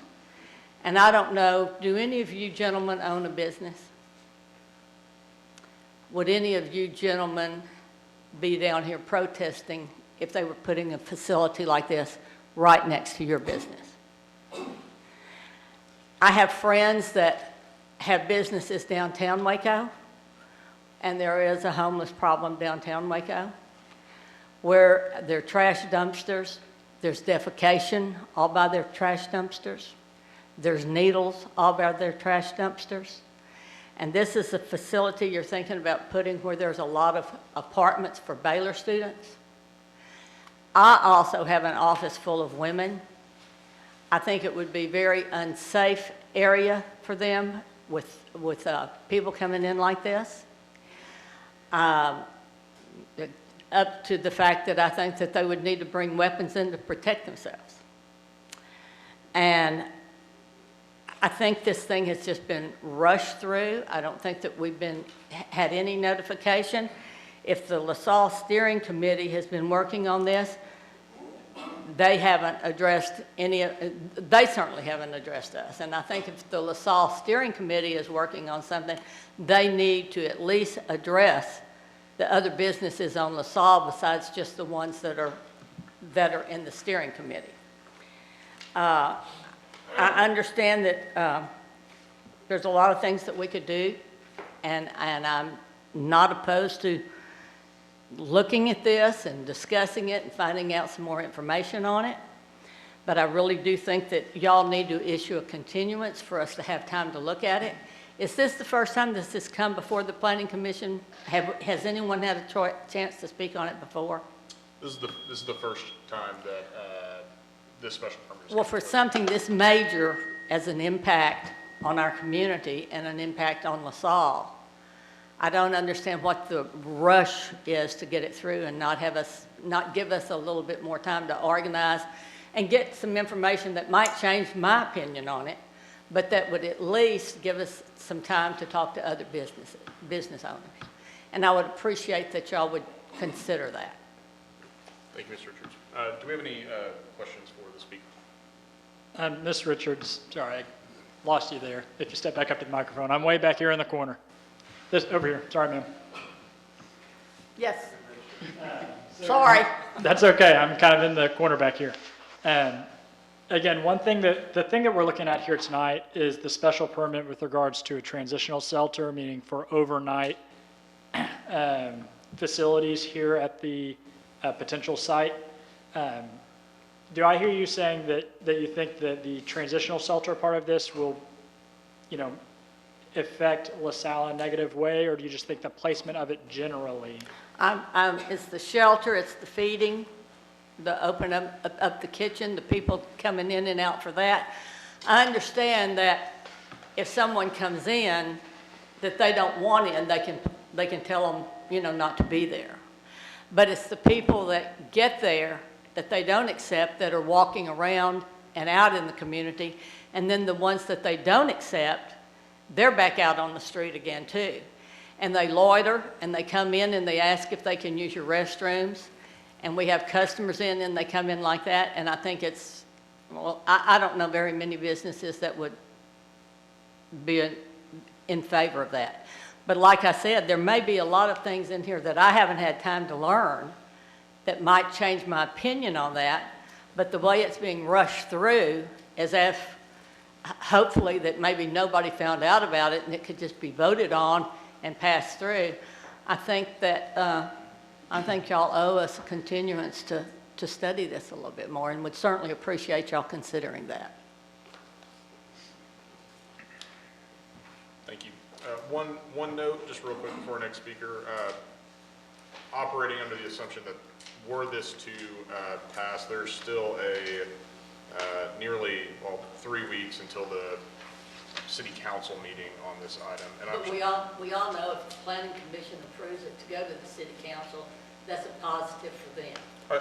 And I don't know, do any of you gentlemen own a business? Would any of you gentlemen be down here protesting if they were putting a facility like this right next to your business? I have friends that have businesses downtown Waco, and there is a homeless problem downtown Waco, where there are trash dumpsters, there's defecation all by their trash dumpsters, there's needles all by their trash dumpsters. And this is a facility you're thinking about putting where there's a lot of apartments for Baylor students. I also have an office full of women. I think it would be a very unsafe area for them with people coming in like this. Up to the fact that I think that they would need to bring weapons in to protect themselves. And I think this thing has just been rushed through. I don't think that we've had any notification. If the Lasalle Steering Committee has been working on this, they haven't addressed they certainly haven't addressed us. And I think if the Lasalle Steering Committee is working on something, they need to at least address the other businesses on LaSalle besides just the ones that are in the steering committee. I understand that there's a lot of things that we could do, and I'm not opposed to looking at this and discussing it and finding out some more information on it. But I really do think that y'all need to issue a continuance for us to have time to look at it. Is this the first time this has come before the Planning Commission? Has anyone had a chance to speak on it before? This is the first time that this special permit is. Well, for something this major as an impact on our community and an impact on LaSalle, I don't understand what the rush is to get it through and not give us a little bit more time to organize and get some information that might change my opinion on it, but that would at least give us some time to talk to other business owners. And I would appreciate that y'all would consider that. Thank you, Ms. Richards. Do we have any questions for the speaker? Ms. Richards, sorry, I lost you there. If you step back up to the microphone, I'm way back here in the corner. This over here. Sorry, ma'am. Yes. Sorry. That's okay. I'm kind of in the corner back here. Again, the thing that we're looking at here tonight is the special permit with regards to a transitional shelter, meaning for overnight facilities here at the potential site. Do I hear you saying that you think that the transitional shelter part of this will, affect LaSalle in a negative way, or do you just think the placement of it generally? It's the shelter, it's the feeding, the open up the kitchen, the people coming in and out for that. I understand that if someone comes in that they don't want in, they can tell them, not to be there. But it's the people that get there that they don't accept that are walking around and out in the community, and then the ones that they don't accept, they're back out on the street again too. And they loiter and they come in and they ask if they can use your restrooms. And we have customers in and they come in like that. And I think I don't know very many businesses that would be in favor of that. But like I said, there may be a lot of things in here that I haven't had time to learn that might change my opinion on that. But the way it's being rushed through is if hopefully that maybe nobody found out about it and it could just be voted on and passed through. I think y'all owe us a continuance to study this a little bit more, and would certainly appreciate y'all considering that. Thank you. One note, just real quick before our next speaker. Operating under the assumption that were this to pass, there's still nearly 3 weeks until the city council meeting on this item. And But we all know if the planning commission approves it to go to the city council, that's a positive for them.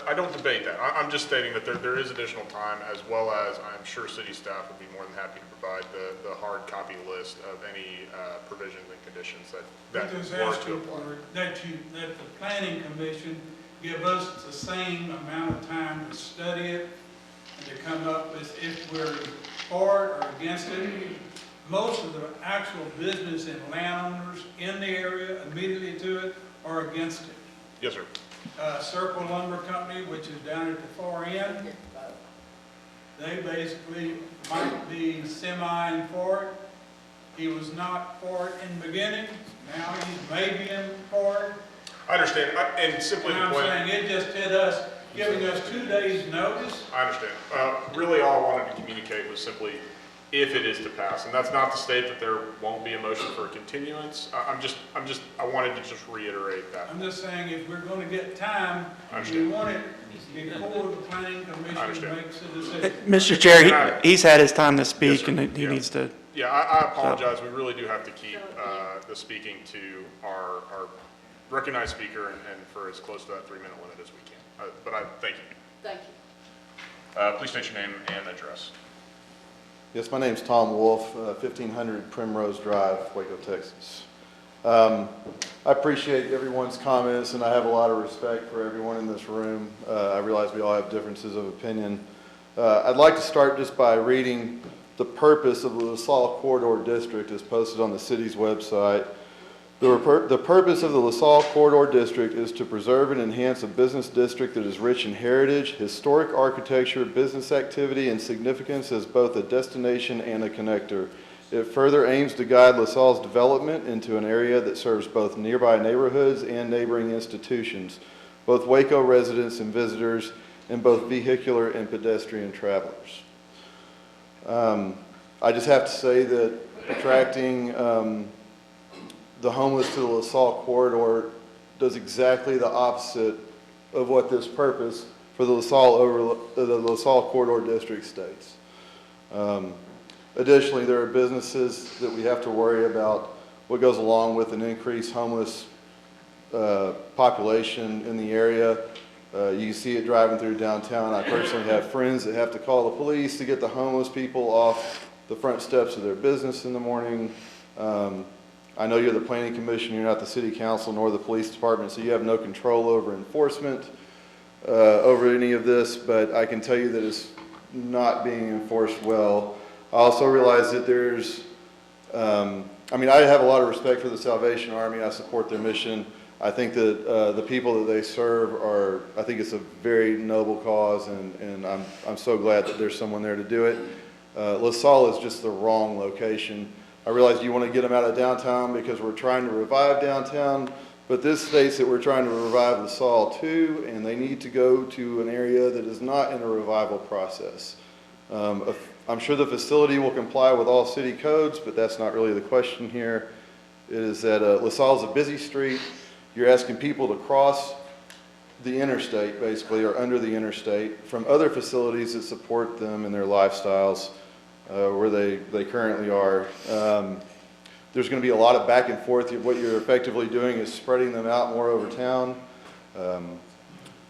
I don't debate that. I'm just stating that there is additional time, as well as I'm sure city staff would be more than happy to provide the hard copy list of any provisions and conditions that We're just were to asking apply. that the planning commission give us the same amount of time to study it and to come up with if we're for it or against it. Most of the actual business and landowners in the area immediately to it are against it. Yes, sir. Circle Lumber Company, which is down at the far end, they basically might be semi for it. He was not for it in the beginning. Now he's maybe in for it. I understand. And simply And I'm the point. saying it just hit us, giving us 2 days' notice. I understand. Really, all I wanted to communicate was simply if it is to pass, and that's not to state that there won't be a motion for a continuance. I wanted to just reiterate that. I'm just saying if we're going to get time, we want it before the planning commission makes a decision. Mr. Chair, he's had his time to speak, and he needs to Yeah, I apologize. We really do have to keep the speaking to our recognized speaker and for as close to that 3-minute limit as we can. But I thank you. Thank you. Please state your name and address. Yes, my name's Tom Wolf, 1500 Primrose Drive, Waco, Texas. I appreciate everyone's comments, and I have a lot of respect for everyone in this room. I realize we all have differences of opinion. I'd like to start just by reading the purpose of the Lasalle Corridor District as posted on the city's website. The purpose of the Lasalle Corridor District is to preserve and enhance a business district that is rich in heritage, historic architecture, business activity, and significance as both a destination and a connector. It further aims to guide LaSalle's development into an area that serves both nearby neighborhoods and neighboring institutions, both Waco residents and visitors, and both vehicular and pedestrian travelers. I just have to say that attracting the homeless to the LaSalle corridor does exactly the opposite of what this purpose for the LaSalle corridor district states. Additionally, there are businesses that we have to worry about what goes along with an increased homeless population in the area. You see it driving through downtown. I personally have friends that have to call the police to get the homeless people off the front steps of their business in the morning. I know you're the planning commission, you're not the city council nor the police department, so you have no control over enforcement over any of this, but I can tell you that it's not being enforced well. I also realize that there's, I have a lot of respect for the Salvation Army. I support their mission. I think that the people that they serve I think it's a very noble cause, and I'm so glad that there's someone there to do it. LaSalle is just the wrong location. I realize you want to get them out of downtown because we're trying to revive downtown, but this states that we're trying to revive LaSalle too, and they need to go to an area that is not in a revival process. I'm sure the facility will comply with all city codes, but that's not really the question here. It is that LaSalle is a busy street. You're asking people to cross the interstate, basically, or under the interstate, from other facilities that support them in their lifestyles where they currently are. There's going to be a lot of back and forth. What you're effectively doing is spreading them out more over town.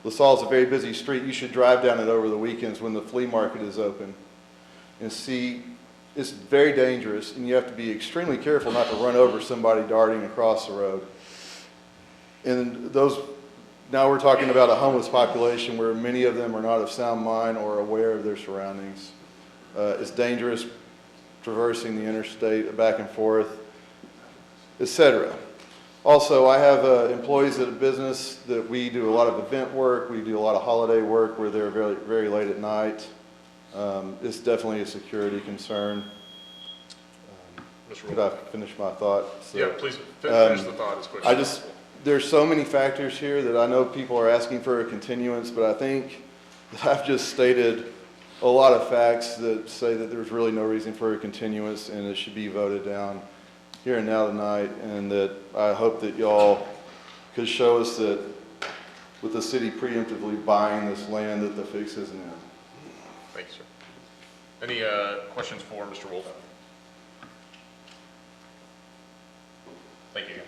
LaSalle is a very busy street. You should drive down it over the weekends when the flea market is open and see. It's very dangerous, and you have to be extremely careful not to run over somebody darting across the road. And now we're talking about a homeless population where many of them are not of sound mind or aware of their surroundings. It's dangerous traversing the interstate back and forth, etc. Also, I have employees at a business that we do a lot of event work. We do a lot of holiday work where they're very, very late at night. It's definitely a security concern. Could I finish my thought? So, yeah, please finish the thought as quickly as possible. There's so many factors here that I know people are asking for a continuance, but I think that I've just stated a lot of facts that say that there's really no reason for a continuance and it should be voted down here and now tonight, and that I hope that y'all could show us that with the city preemptively buying this land that the fix isn't in. Thank you, sir. Any questions for Mr. Wolf? Thank you.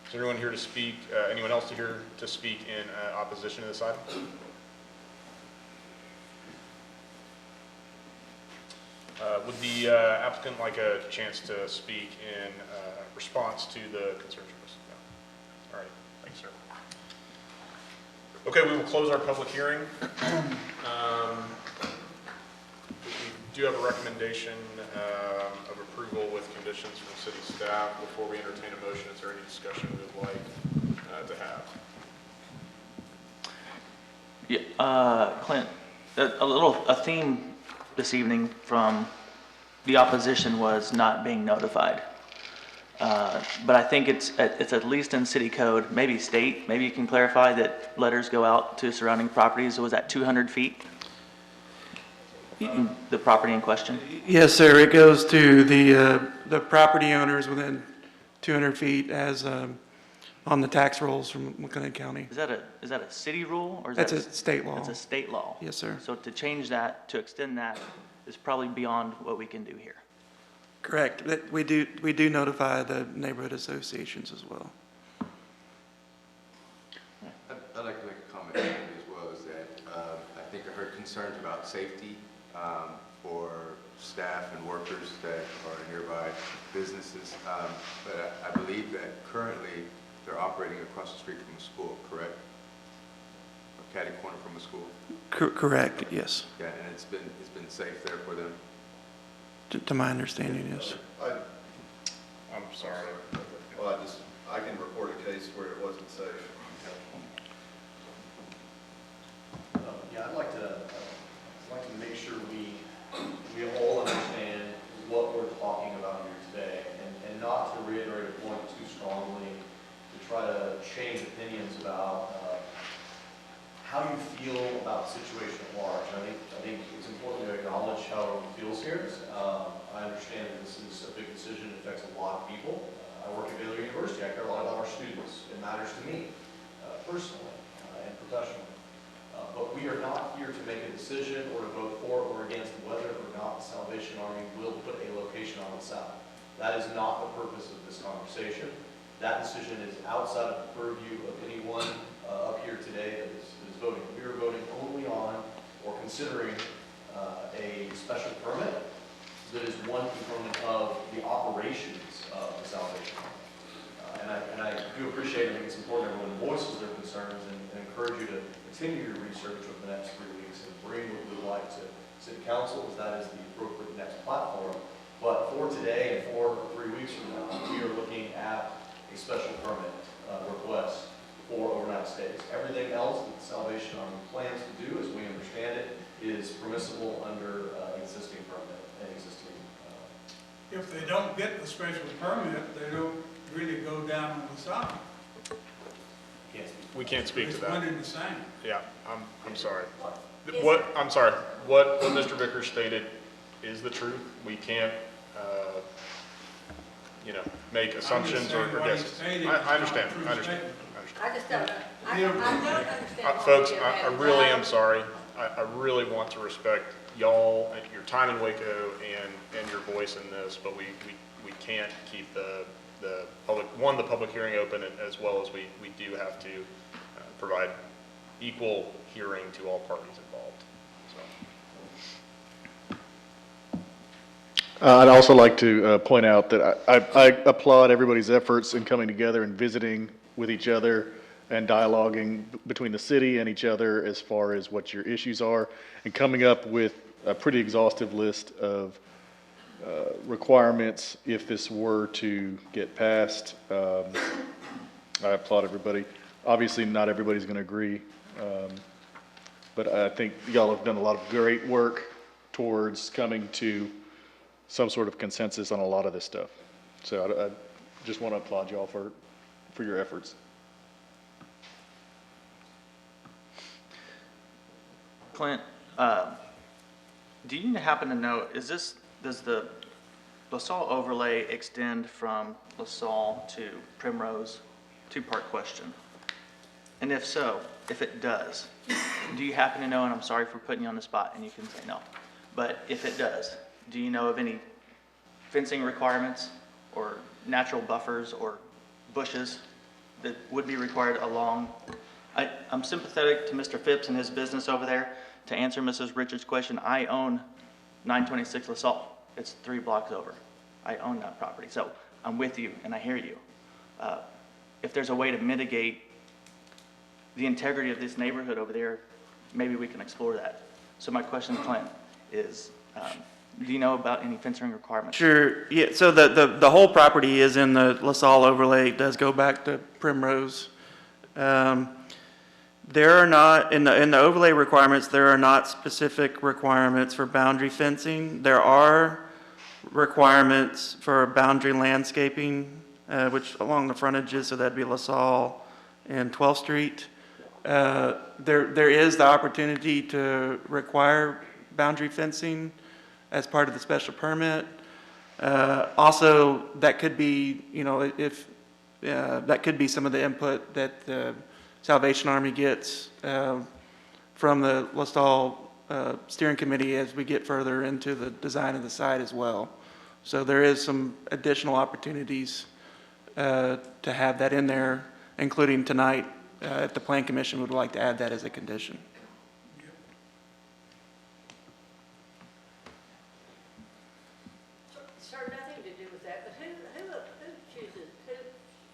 Is there anyone here to speak, anyone else here to speak in opposition to this item? Would the applicant like a chance to speak in response to the concerns expressed? No. All right, thanks, sir. Okay, we will close our public hearing. We do have a recommendation of approval with conditions from city staff. Before we entertain a motion, is there any discussion we would like to have? Yeah, Clint, a theme this evening from the opposition was not being notified. But I think it's at least in city code, maybe state, maybe you can clarify that letters go out to surrounding properties. Was that 200 feet? The property in question? Yes, sir. It goes to the property owners within 200 feet as on the tax rolls from Mclennan County. Is that a city rule or is That's that a state law. It's a state law. Yes, sir. So to change that, to extend that, is probably beyond what we can do here. Correct. We do notify the neighborhood associations as well. I'd like to make a comment as well, is that I think I heard concerns about safety for staff and workers that are in nearby businesses, but I believe that currently they're operating across the street from a school, correct? A catty corner from a school? Correct, yes. Yeah, and it's been safe there for them? To my understanding, yes. I'm sorry. Well, I can report a case where it wasn't safe. Yeah, I'd like to make sure we all understand what we're talking about here today, and not to reiterate a point too strongly, to try to change opinions about how you feel about the situation at large. I think it's important to acknowledge how everyone feels here. I understand that this is a big decision. It affects a lot of people. I work at Baylor University. I care a lot about our students. It matters to me personally and professionally. But we are not here to make a decision or to vote for or against whether or not the Salvation Army will put a location on Lasalle. That is not the purpose of this conversation. That decision is outside of the purview of anyone up here today that is voting. We are voting only on or considering a special permit that is one component of the operations of the Salvation Army. And I do appreciate, I think it's important everyone voices their concerns and encourage you to continue your research over the next 3 weeks and bring what you would like to City Council, as that is the appropriate next platform. But for today and for 3 weeks from now, we are looking at a special permit request for overnight stays. Everything else that the Salvation Army plans to do, as we understand it, is permissible under existing permit and existing. If they don't get the special permit, they don't really go down on the side. We can't speak to It's that. one and the same. Yeah, I'm sorry. I'm sorry. What Mr. Vickers stated is the truth. We can't, make assumptions or guesses. I understand. I just don't, I don't understand. Folks, I really am sorry. I really want to respect y'all, your time in Waco and your voice in this, but we can't keep the public hearing open, as well as we do have to provide equal hearing to all parties involved. I'd also like to point out that I applaud everybody's efforts in coming together and visiting with each other and dialoguing between the city and each other as far as what your issues are, and coming up with a pretty exhaustive list of requirements if this were to get passed. I applaud everybody. Obviously, not everybody's going to agree, but I think y'all have done a lot of great work towards coming to some sort of consensus on a lot of this stuff. So I just want to applaud y'all for your efforts. Clint, do you happen to know, does the LaSalle overlay extend from LaSalle to Primrose? Two-part question. And if so, if it does, do you happen to know, and I'm sorry for putting you on the spot and you can say no, but if it does, do you know of any fencing requirements or natural buffers or bushes that would be required along? I'm sympathetic to Mr. Phipps and his business over there. To answer Mrs. Richards' question, I own 926 LaSalle. It's 3 blocks over. I own that property. So I'm with you and I hear you. If there's a way to mitigate the integrity of this neighborhood over there, maybe we can explore that. So my question, Clint, is do you know about any fencing requirements? Sure. Yeah. So the whole property is in the LaSalle overlay. It does go back to Primrose. There are not in the overlay requirements. There are not specific requirements for boundary fencing. There are requirements for boundary landscaping, which along the frontages. So that'd be LaSalle and 12th Street. There is the opportunity to require boundary fencing as part of the special permit. Also, that could be, if that could be some of the input that the Salvation Army gets from the LaSalle steering committee as we get further into the design of the site as well. So there is some additional opportunities to have that in there, including tonight, if the Plan Commission would like to add that as a condition. Sir, nothing to do with that, but who chooses,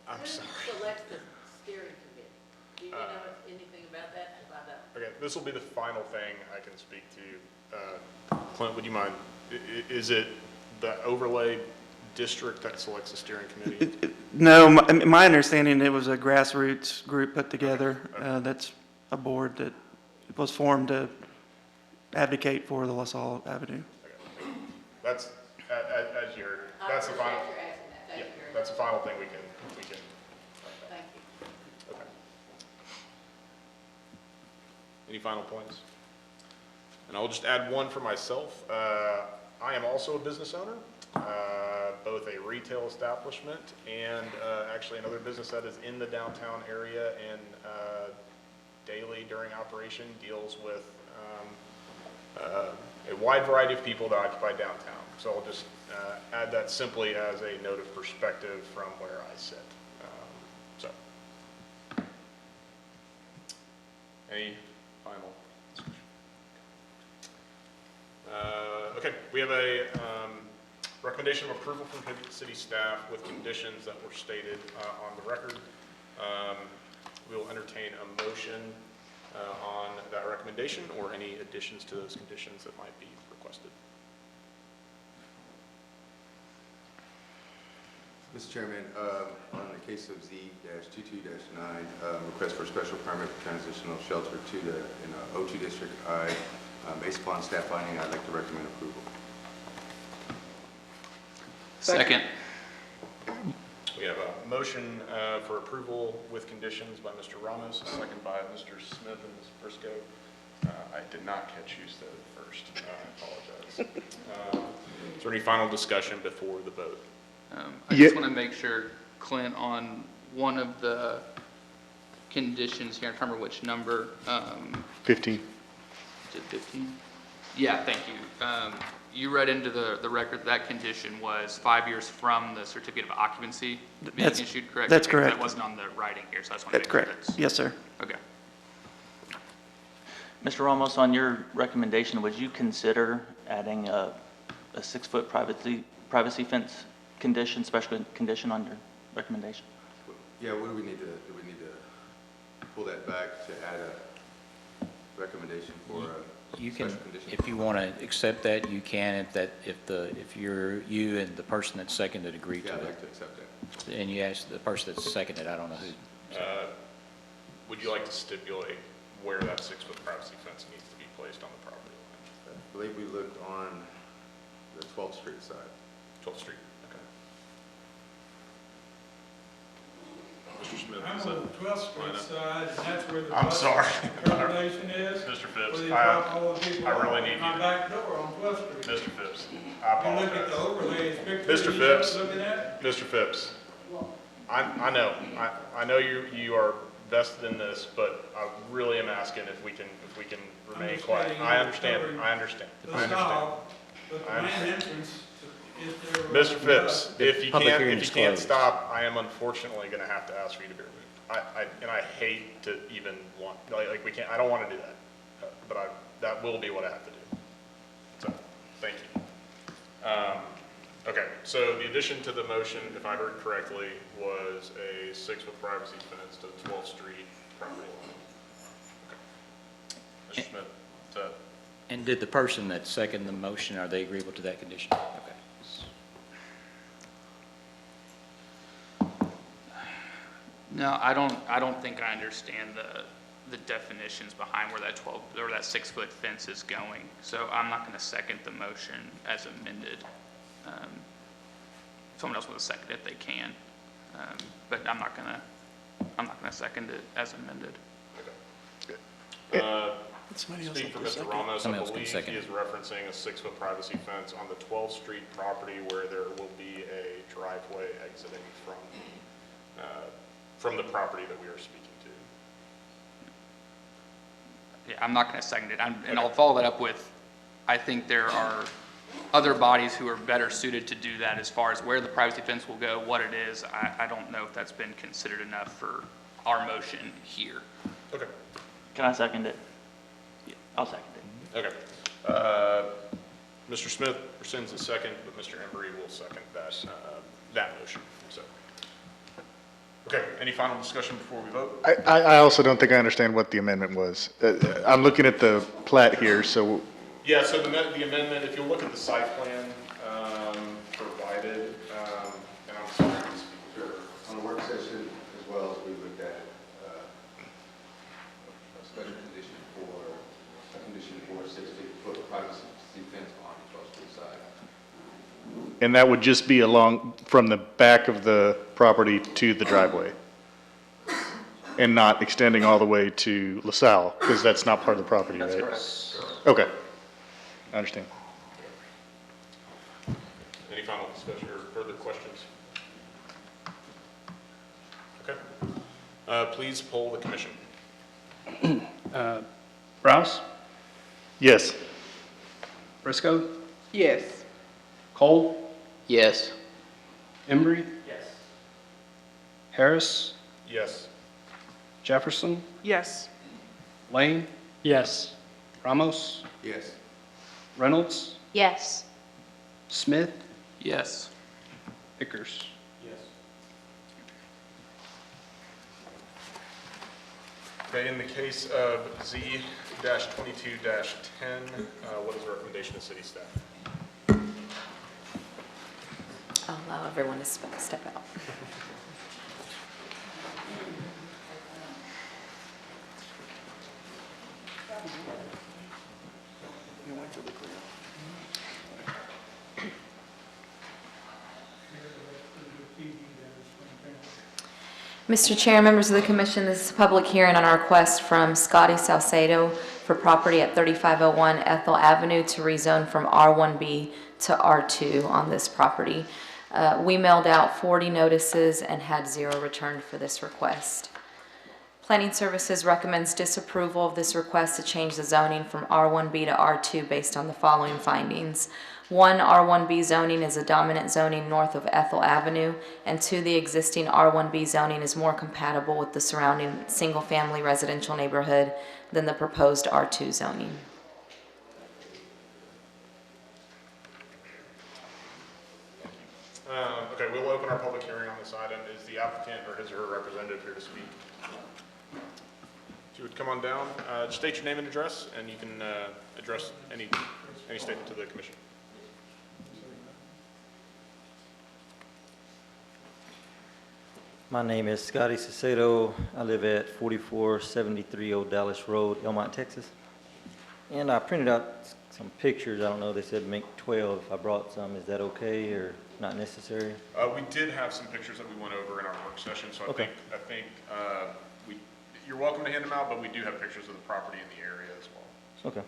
I'm sorry. selects the steering committee? Do you know anything about that? 'Cause I don't. Okay, this will be the final thing I can speak to. Clint, would you mind? Is it the overlay district that selects the steering committee? No, my understanding, it was a grassroots group put together. That's a board that was formed to advocate for the Lasalle Avenue. That's, as you heard, that's the final. Yeah, that's the final thing we can. Thank you. Okay. Any final points? And I'll just add one for myself. I am also a business owner, both a retail establishment and actually another business that is in the downtown area and daily during operation deals with a wide variety of people that occupy downtown. So I'll just add that simply as a note of perspective from where I sit. So, any final discussion? Okay, we have a recommendation of approval from city staff with conditions that were stated on the record. We will entertain a motion on that recommendation or any additions to those conditions that might be requested. Mr. Chairman, on the case of Z-22-9, request for special permit for transitional shelter to the O2 District I, based upon staff finding, I'd like to recommend approval. Second. We have a motion for approval with conditions by Mr. Ramos, a second by Mr. Smith and Ms. Briscoe. I did not catch you said it first. I apologize. Is there any final discussion before the vote? I just want to make sure, Clint, on one of the conditions here, I can't remember which number. 15. Is it 15? Yeah, thank you. You read into the record that condition was 5 years from the certificate of occupancy being issued, correct? That's correct. That wasn't on the writing here, so I just want to That's make sure correct. Yes, sir. Okay. Mr. Ramos, on your recommendation, would you consider adding a 6-foot privacy fence condition, special condition on your recommendation? Yeah, what do we need to pull that back to add a recommendation for a You can, special condition? if you want to accept that, you can, if you and the person that seconded agree to Yeah, it. I'd like to accept that. And you ask the person that seconded, I don't know who. Would you like to stipulate where that 6-foot privacy fence needs to be placed on the property line? I believe we looked on the 12th Street side. 12th Street, okay. Mr. Smith, I'm is on that the 12th Street line up? side, and that's where the I'm bus sorry. termination is. Mr. Phipps, Where they drop all the people I off really at need you my to- back door on 12th Street. Mr. Phipps, I You look at the apologize. overlays picture. Mr. you Phipps, looking at. Mr. Phipps, I know, I know you are vested in this, but I really am asking if we can remain just quiet. letting I you understand, cover I understand, The I understand. stall, but the I main understand. entrance is there. Mr. Phipps, if you public can't, hearing if you is can't closed. stop, I am unfortunately gonna have to ask for you to be removed. And I hate to even want, like, we can't, I don't wanna do that, but that will be what I have to do. So, thank you. Okay, so the addition to the motion, if I heard correctly, was a 6-foot privacy fence to 12th Street property line. Okay. Mr. Smith, And did the person that seconded the motion, are they agreeable to that condition? Okay. No, I don't think I understand the definitions behind where that 6-foot fence is going. So I'm not going to second the motion as amended. Someone else will second it, they can. But I'm not going to second it as amended. Speak for Mr. Ramos, I believe he is referencing a 6-foot privacy fence on the 12th Street property where there will be a driveway exiting from the property that we are speaking Yeah, I'm not going to second it. And I'll follow that up with, I think there are other bodies who are better suited to do that as far as where the privacy fence will go, what it is. I don't know if that's been considered enough for our motion here. Okay. Can I second it? Yeah, I'll second it. Okay. Mr. Smith rescinds his second, but Mr. Embry will second that motion. So, okay, any final discussion before we vote? I also don't think I understand what the amendment was. I'm looking at the plat here, so Yeah, so the amendment, if you look at the site plan provided, and I'm sorry, Sure. On the work session, as well as we looked at a special condition for, a condition for a 6-foot privacy fence on the 12th Street side. and that would just be along from the back of the property to the driveway, and not extending all the way to Lasalle, because that's not part of the property, right? That's correct. Okay, I understand. Any final discussion or further questions? Okay. Please poll the commission. Rouse? Yes. Briscoe? Yes. Cole? Yes. Embry? Yes. Harris? Yes. Jefferson? Yes. Lane? Yes. Ramos? Yes. Reynolds? Yes. Smith? Yes. Vickers? Yes. Okay, in the case of Z-22-10, what is the recommendation of city staff? I'll allow everyone to step out. Mr. Chair, members of the commission, this is a public hearing on our request from Scotty Salcedo for property at 3501 Ethel Avenue to rezone from R1B to R2 on this property. We mailed out 40 notices and had 0 returned for this request. Planning Services recommends disapproval of this request to change the zoning from R1B to R2 based on the following findings. 1, R1B zoning is a dominant zoning north of Ethel Avenue, and 2, the existing R1B zoning is more compatible with the surrounding single-family residential neighborhood than the proposed R2 zoning. Okay, we'll open our public hearing on this item. Is the applicant or his or her representative here to speak? If you would come on down, state your name and address, and you can address any statement to the commission. My name is Scotty Salcedo. I live at 4473 Old Dallas Road, Elmont, Texas. And I printed out some pictures. I don't know, they said make 12. If I brought some, is that okay or not necessary? We did have some pictures that we went over in our work session, so Okay. I think you're welcome to hand them out, but we do have pictures of the property in the area as well. So. Okay.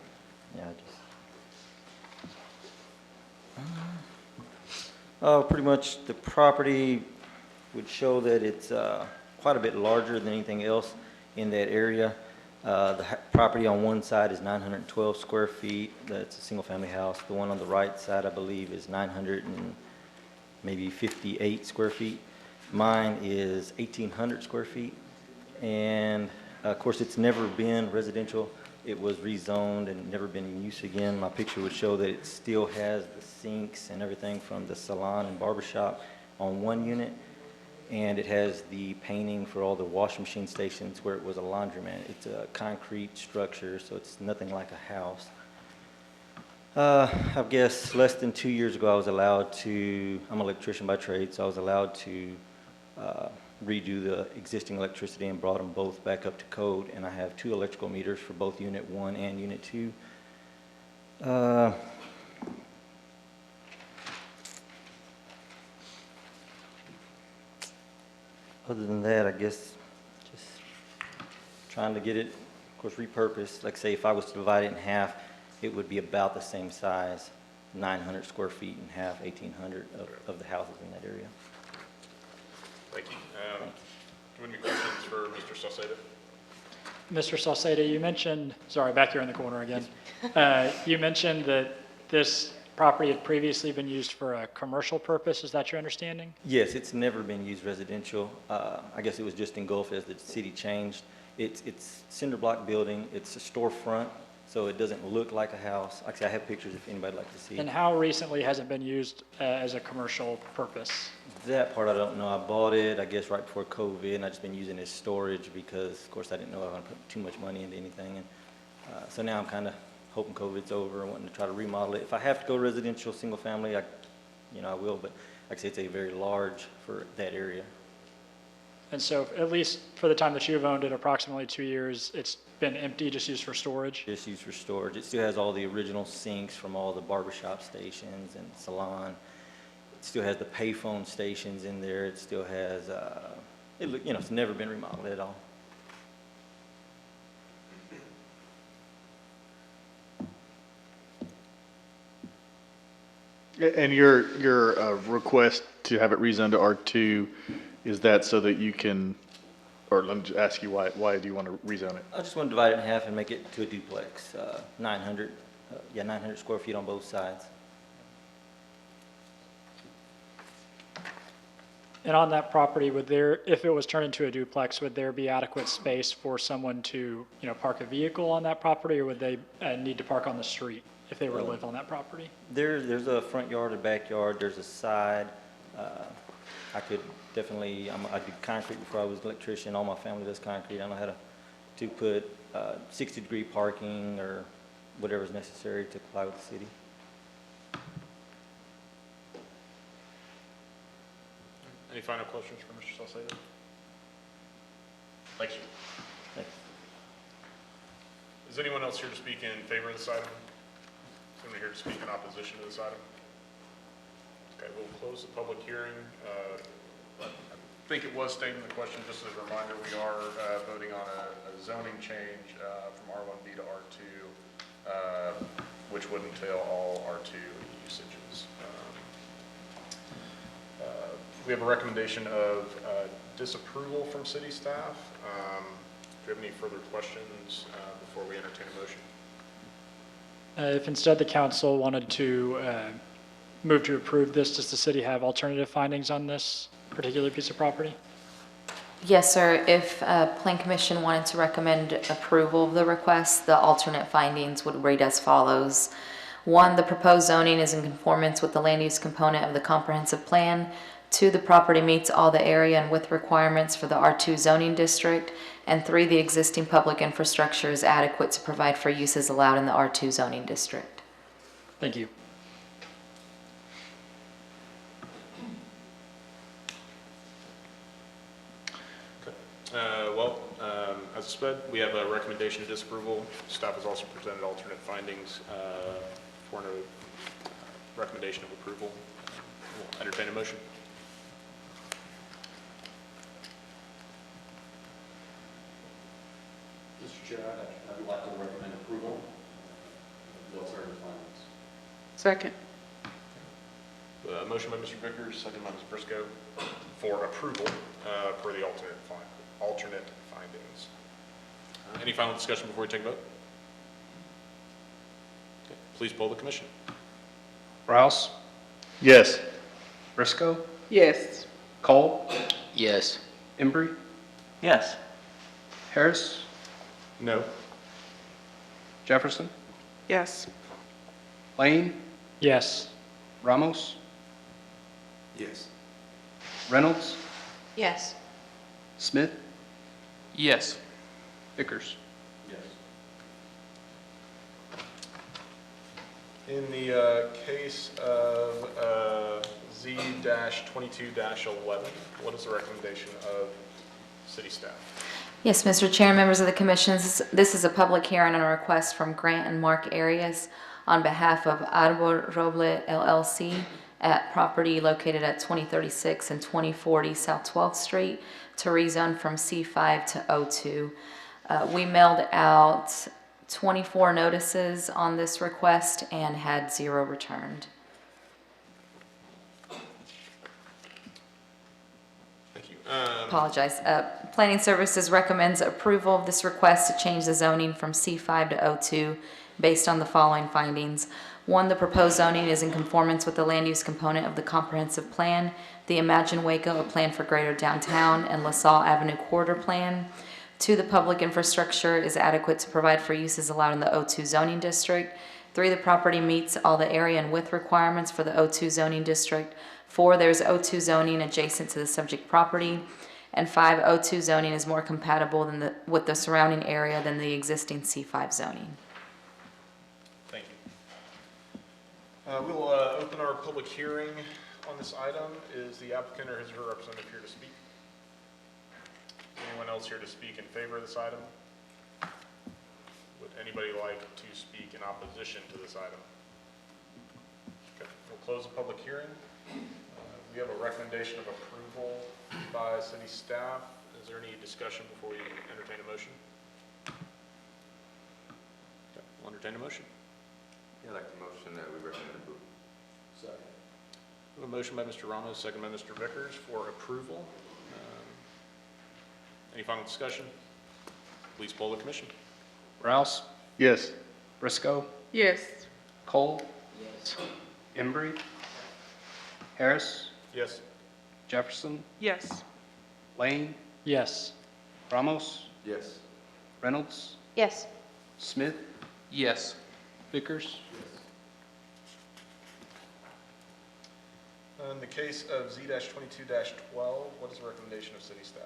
Yeah, pretty much the property would show that it's quite a bit larger than anything else in that area. The property on one side is 912 square feet. That's a single-family house. The one on the right side, I believe, is 958 square feet. Mine is 1,800 square feet. And, of course, it's never been residential. It was rezoned and never been in use again. My picture would show that it still has the sinks and everything from the salon and barber shop on one unit. And it has the painting for all the washing machine stations where it was a laundromat. It's a concrete structure, so it's nothing like a house. I guess less than 2 years ago, I was allowed to, I'm an electrician by trade, so I was allowed to redo the existing electricity and brought them both back up to code. And I have 2 electrical meters for both Unit 1 and Unit 2. Other than that, I guess just trying to get it, of course, repurposed. Like say if I was to divide it in half, it would be about the same size, 900 square feet in half, 1,800 of the houses in that area. Thank you. Do you have any questions for Mr. Salcedo? Mr. Salcedo, you mentioned, sorry, back here in the corner again. You mentioned that this property had previously been used for a commercial purpose. Is that your understanding? Yes, it's never been used residential. I guess it was just engulfed as the city changed. It's cinder block building. It's a storefront, so it doesn't look like a house. Actually, I have pictures if anybody'd like to see. And how recently has it been used as a commercial purpose? That part I don't know. I bought it, I guess, right before COVID, and I've just been using it as storage because, of course, I didn't know I was going to put too much money into anything. And so now I'm kind of hoping COVID's over and wanting to try to remodel it. If I have to go residential, single family, I will, but like I say, it's a very large for that area. And so at least for the time that you've owned it, approximately 2 years, it's been empty, just used for storage? Just used for storage. It still has all the original sinks from all the barbershop stations and salon. It still has the payphone stations in there. It still has, it's never been remodeled at all. And your request to have it rezoned to R2, is that so that you can, or let me just ask you why do you want to rezone it? I just want to divide it in half and make it to a duplex, 900 square feet on both sides. And on that property, would there, if it was turned into a duplex, would there be adequate space for someone to, park a vehicle on that property, or would they need to park on the street if they were to live on that property? There's a front yard, a backyard, there's a side. I could definitely, I did concrete before I was an electrician. All my family does concrete. I know how to put 60-degree parking or whatever is necessary to comply with the city. Any final questions for Mr. Salcedo? Thank you. Thanks. Is anyone else here to speak in favor of this item? Is anyone here to speak in opposition to this item? Okay, we'll close the public hearing. I think it was stated in the question, just as a reminder, we are voting on a zoning change from R1B to R2, which would entail all R2 usages. We have a recommendation of disapproval from city staff. Do you have any further questions before we entertain a motion? If instead the council wanted to move to approve this, does the city have alternative findings on this particular piece of property? Yes, sir. If Plan Commission wanted to recommend approval of the request, the alternate findings would read as follows. 1, the proposed zoning is in conformance with the land use component of the comprehensive plan. 2, the property meets all the area and width requirements for the R2 zoning district. And 3, the existing public infrastructure is adequate to provide for uses allowed in the R2 zoning district. Thank you. As I said, we have a recommendation of disapproval. Staff has also presented alternate findings for a recommendation of approval. We'll entertain a motion. Mr. Chair, I'd like to recommend approval of the alternative findings. Second. Motion by Mr. Vickers, second by Ms. Briscoe, for approval for the alternate findings. Any final discussion before we take a vote? Okay. Please poll the commission. Rouse? Yes. Briscoe? Yes. Cole? Yes. Embry? Yes. Harris? No. Jefferson? Yes. Lane? Yes. Ramos? Yes. Reynolds? Yes. Smith? Yes. Vickers? Yes. In the case of Z-22-11, what is the recommendation of city staff? Yes, Mr. Chair, members of the commission, this is a public hearing on a request from Grant and Mark Arias on behalf of Arbor Roble LLC at property located at 2036 and 2040 South 12th Street to rezone from C5 to O2. We mailed out 24 notices on this request and had 0 returned. Thank you. Apologize. Planning Services recommends approval of this request to change the zoning from C5 to O2 based on the following findings. One, the proposed zoning is in conformance with the land use component of the comprehensive plan, the Imagine Waco, a plan for greater downtown, and Lasalle Avenue corridor plan. Two, the public infrastructure is adequate to provide for uses allowed in the O2 zoning district. Three, the property meets all the area and width requirements for the O2 zoning district. Four, there's O2 zoning adjacent to the subject property. And five, O2 zoning is more compatible with the surrounding area than the existing C5 zoning. Thank you. We will open our public hearing on this item. Is the applicant or his or her representative here to speak? Anyone else here to speak in favor of this item? Would anybody like to speak in opposition to this item? Okay, we'll close the public hearing. We have a recommendation of approval by city staff. Is there any discussion before we entertain a motion? Okay, we'll entertain a motion. Yeah, I'd like the motion that we recommend approval. Second. We have a motion by Mr. Ramos, second by Mr. Vickers for approval. Any final discussion? Please poll the commission. Rouse, Yes. Briscoe, Yes. Cole. Yes. Embry. Harris, Yes. Jefferson, Yes. Lane, Yes. Ramos, Yes. Reynolds, Yes. Smith, Yes. Vickers. In the case of Z-22-12, what is the recommendation of city staff?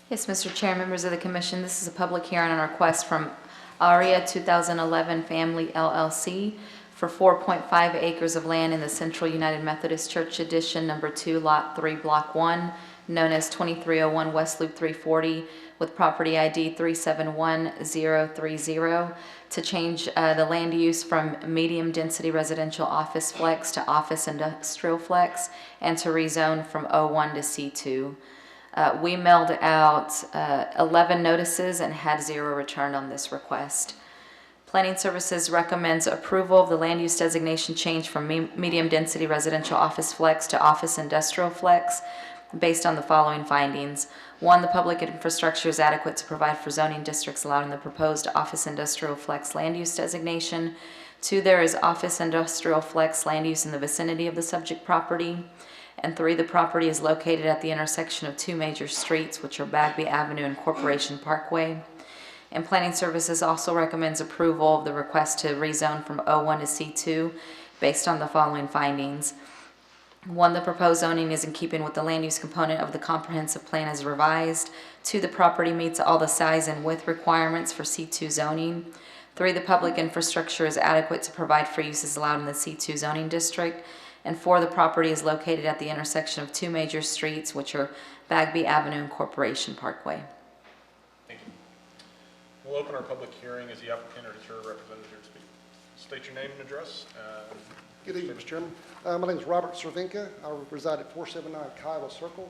Yes, Mr. Chair, members of the commission, this is a public hearing on a request from ARIA 2011 Family LLC for 4.5 acres of land in the Central United Methodist Church Edition, number 2, Lot 3, Block 1, known as 2301 West Loop 340, with property ID 371030, to change the land use from medium-density residential office flex to office industrial flex, and to rezone from O1 to C2. We mailed out 11 notices and had 0 returned on this request. Planning Services recommends approval of the land use designation change from medium-density residential office flex to office industrial flex based on the following findings. One, the public infrastructure is adequate to provide for zoning districts allowed in the proposed office industrial flex land use designation. Two, there is office industrial flex land use in the vicinity of the subject property. And three, the property is located at the intersection of 2 major streets, which are Bagby Avenue and Corporation Parkway. And Planning Services also recommends approval of the request to rezone from O1 to C2 based on the following findings. One, the proposed zoning is in keeping with the land use component of the comprehensive plan as revised. Two, the property meets all the size and width requirements for C2 zoning. Three, the public infrastructure is adequate to provide for uses allowed in the C2 zoning district. And four, the property is located at the intersection of 2 major streets, which are Bagby Avenue and Corporation Parkway. Thank you. We'll open our public hearing. Is the applicant or her representative here to speak? State your name and address. Good evening, Mr. Chairman. My name is Robert Cervinka. I reside at 479 Kiowa Circle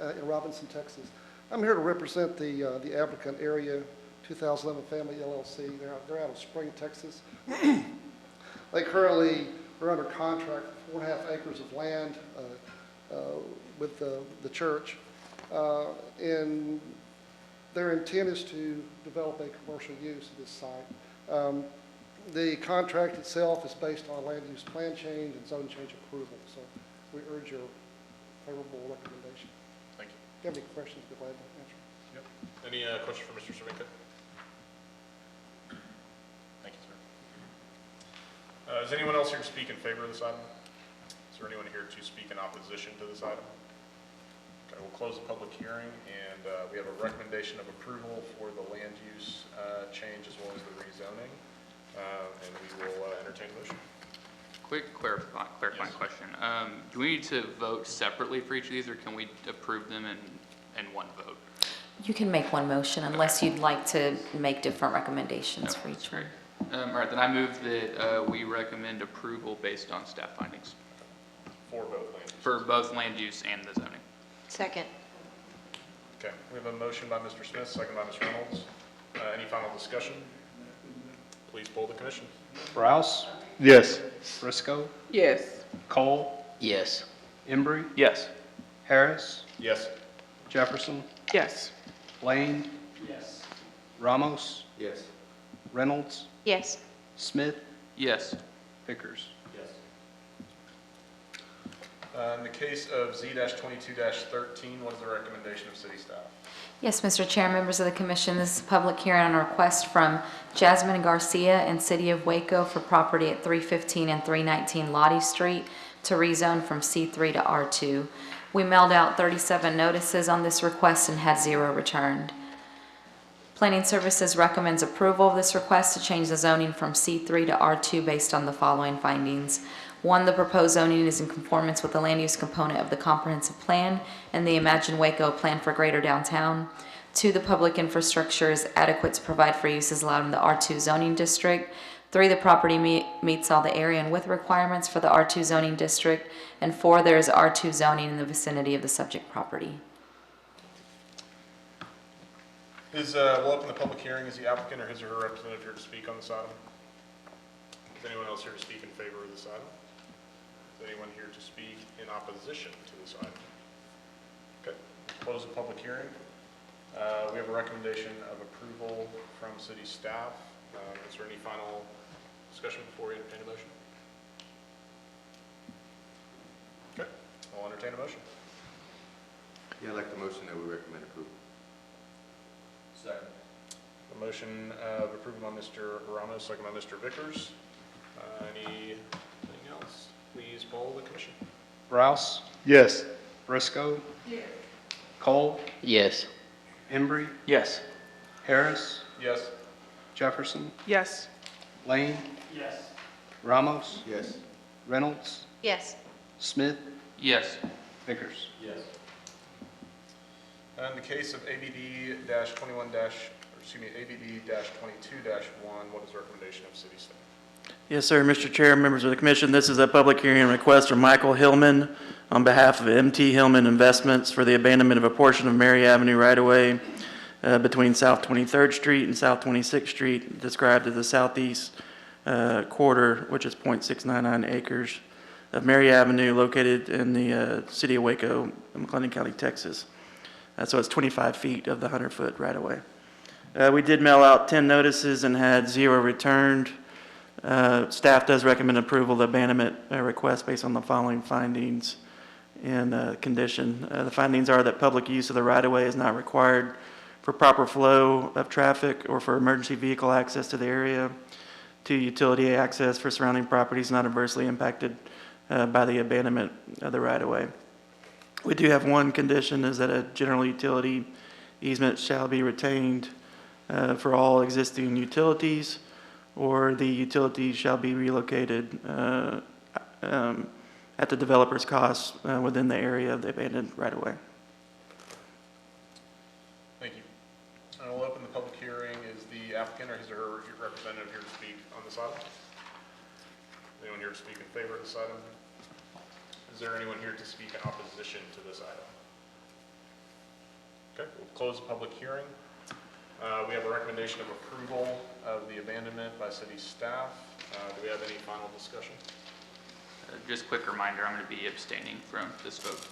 in Robinson, Texas. I'm here to represent the applicant Area 2011 Family LLC. They're out of Spring, Texas. They currently are under contract for 4.5 acres of land with the church. And their intent is to develop a commercial use of this site. The contract itself is based on a land use plan change and zone change approval. So we urge your favorable recommendation. Thank you. If you have any questions, be glad to answer. Yep. Any questions for Mr. Cervinka? Thank you, sir. Is anyone else here to speak in favor of this item? Is there anyone here to speak in opposition to this item? Okay, we'll close the public hearing, and we have a recommendation of approval for the land use change as well as the rezoning, and we will entertain a motion. Quick clarifying question. Do we need to vote separately for each of these, or can we approve them in one vote? You can make one motion unless you'd like to make different recommendations for each one. All right, then I move that we recommend approval based on staff findings. For both land use. For both land use and the zoning. Second. Okay, we have a motion by Mr. Smith, second by Ms. Reynolds. Any final discussion? Please poll the commission. Rouse, Yes. Briscoe, Yes. Cole, Yes. Embry, Yes. Harris, Yes. Jefferson, Yes. Lane, Yes. Ramos, Yes. Reynolds, Yes. Smith, Yes. Vickers. Yes. In the case of Z-22-13, what is the recommendation of city staff? Yes, Mr. Chair, members of the commission, this is a public hearing on a request from Jasmine Garcia and City of Waco for property at 315 and 319 Lottie Street to rezone from C3 to R2. We mailed out 37 notices on this request and had 0 returned. Planning Services recommends approval of this request to change the zoning from C3 to R2 based on the following findings. 1, the proposed zoning is in conformance with the land use component of the comprehensive plan and the Imagine Waco plan for greater downtown. 2, the public infrastructure is adequate to provide for uses allowed in the R2 zoning district. 3, the property meets all the area and width requirements for the R2 zoning district. And 4, there is R2 zoning in the vicinity of the subject property. We'll open the public hearing. Is the applicant or his or her representative here to speak on this item? Is anyone else here to speak in favor of this item? Is anyone here to speak in opposition to this item? Okay, close the public hearing. We have a recommendation of approval from city staff. Is there any final discussion before we entertain a motion? Okay, I'll entertain a motion. Yeah, I'd like the motion that we recommend approval. Second. A motion of approval by Mr. Ramos, second by Mr. Vickers. Anything else? Please poll the commission. Rouse, Yes. Briscoe. Cole, Yes. Embry, Yes. Harris, Yes. Jefferson, Yes. Lane, Yes. Ramos, Yes. Reynolds, Yes. Smith, Yes. Vickers. Yes. In the case of ABD-22-1, what is the recommendation of city staff? Yes, sir, Mr. Chair, members of the commission, this is a public hearing request from Michael Hillman on behalf of MT Hillman Investments for the abandonment of a portion of Mary Avenue right-of-way between South 23rd Street and South 26th Street, described as the southeast quarter, which is .699 acres of Mary Avenue, located in the city of Waco, Mclennan County, Texas. So it's 25 feet of the 100-foot right-of-way. We did mail out 10 notices and had 0 returned. Staff does recommend approval of the abandonment request based on the following findings and condition. The findings are that public use of the right-of-way is not required for proper flow of traffic or for emergency vehicle access to the area. 2, utility access for surrounding properties not adversely impacted by the abandonment of the right-of-way. We do have one condition, is that a general utility easement shall be retained for all existing utilities, or the utilities shall be relocated at the developer's cost within the area of the abandoned right-of-way. Thank you. I will open the public hearing. Is the applicant or his or her representative here to speak on this item? Anyone here to speak in favor of this item? Is there anyone here to speak in opposition to this item? Okay, we'll close the public hearing. We have a recommendation of approval of the abandonment by city staff. Do we have any final discussion? Just quick reminder, I'm going to be abstaining from this vote.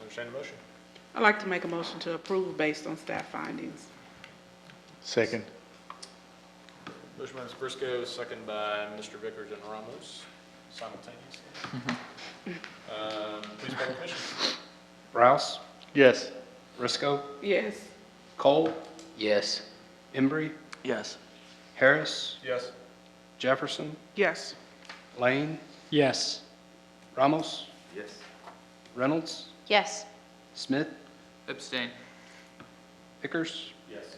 Understand the motion? I'd like to make a motion to approve based on staff findings. Second. Motion by Ms. Briscoe, second by Mr. Vickers and Ramos, simultaneously. Please call the commission. Rouse, Yes. Briscoe, Yes. Cole, Yes. Embry, Yes. Harris, Yes. Jefferson, Yes. Lane, Yes. Ramos, Yes. Reynolds, Yes. Smith, Abstain. Vickers. Yes.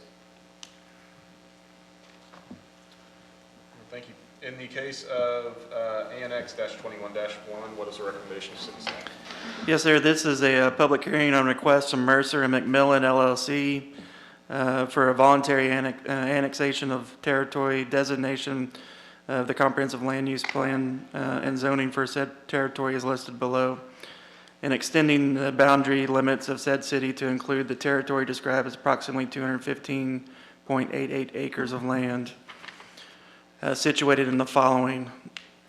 Thank you. In the case of ANX-21-1, what is the recommendation of city staff? Yes, sir. This is a public hearing on request from Mercer and Mclennan LLC for a voluntary annexation of territory designation of the comprehensive land use plan and zoning for said territory is listed below, and extending the boundary limits of said city to include the territory described as approximately 215.88 acres of land situated in the following: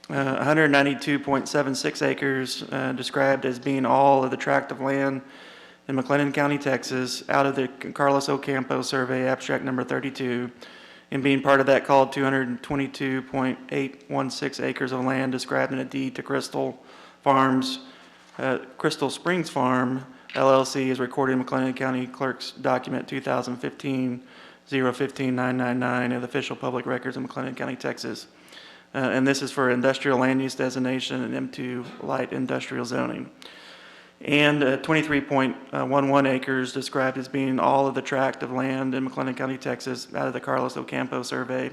192.76 acres described as being all of the tract of land in Mclennan County, Texas, out of the Carlos Ocampo Survey Abstract Number 32, and being part of that called 222.816 acres of land described in a deed to Crystal Farms, Crystal Springs Farm, LLC, is recorded in Mclennan County Clerk's Document 2015-015999 of the official public records of Mclennan County, Texas. And this is for industrial land use designation and M2 light industrial zoning. And 23.11 acres described as being all of the tract of land in Mclennan County, Texas, out of the Carlos Ocampo Survey,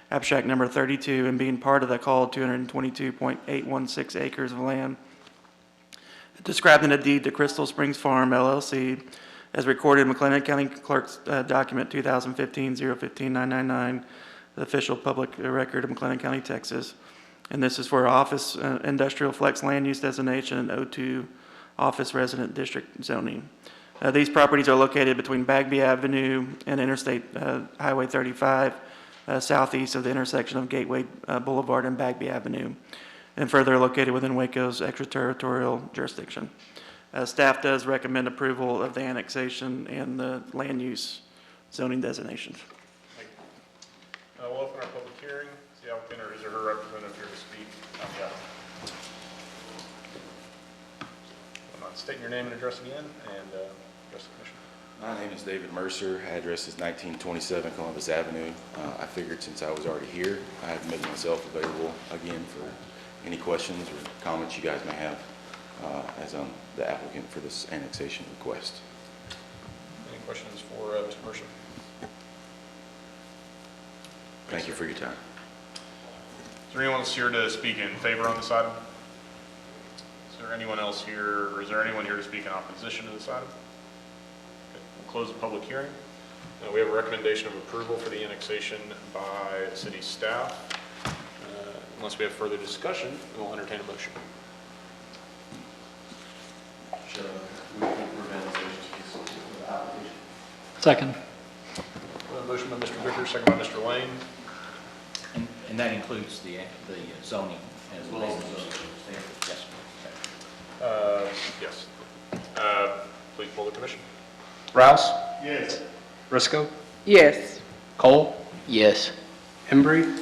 Abstract Number 32, and being part of the called 222.816 acres of land described in a deed to Crystal Springs Farm, LLC, as recorded in Mclennan County Clerk's Document 2015-015999, the official public record of Mclennan County, Texas. And this is for office industrial flex land use designation and O2 office resident district zoning. These properties are located between Bagby Avenue and Interstate Highway 35, southeast of the intersection of Gateway Boulevard and Bagby Avenue, and further located within Waco's extraterritorial jurisdiction. Staff does recommend approval of the annexation and the land use zoning designations. We'll open our public hearing. Is the applicant or his or her representative here to speak? Yeah. State your name and address again, and address the commission. My name is David Mercer. Address is 1927 Columbus Avenue. I figured since I was already here, I would make myself available again for any questions or comments you guys may have as I'm the applicant for this annexation request. Any questions for Mr. Mercer? Thank you for your time. Is there anyone else here to speak in favor on this item? Is there anyone else here, or is there anyone here to speak in opposition to this item? Okay, we'll close the public hearing. We have a recommendation of approval for the annexation by city staff. Unless we have further discussion, we'll entertain a motion. Sure. We can prevent annexation for the application. Second. A motion by Mr. Vickers, second by Mr. Lane. And that includes the zoning as well as the yes. Yes. Please pull the commission. Rouse? Yes. Briscoe? Yes. Cole? Yes. Embry?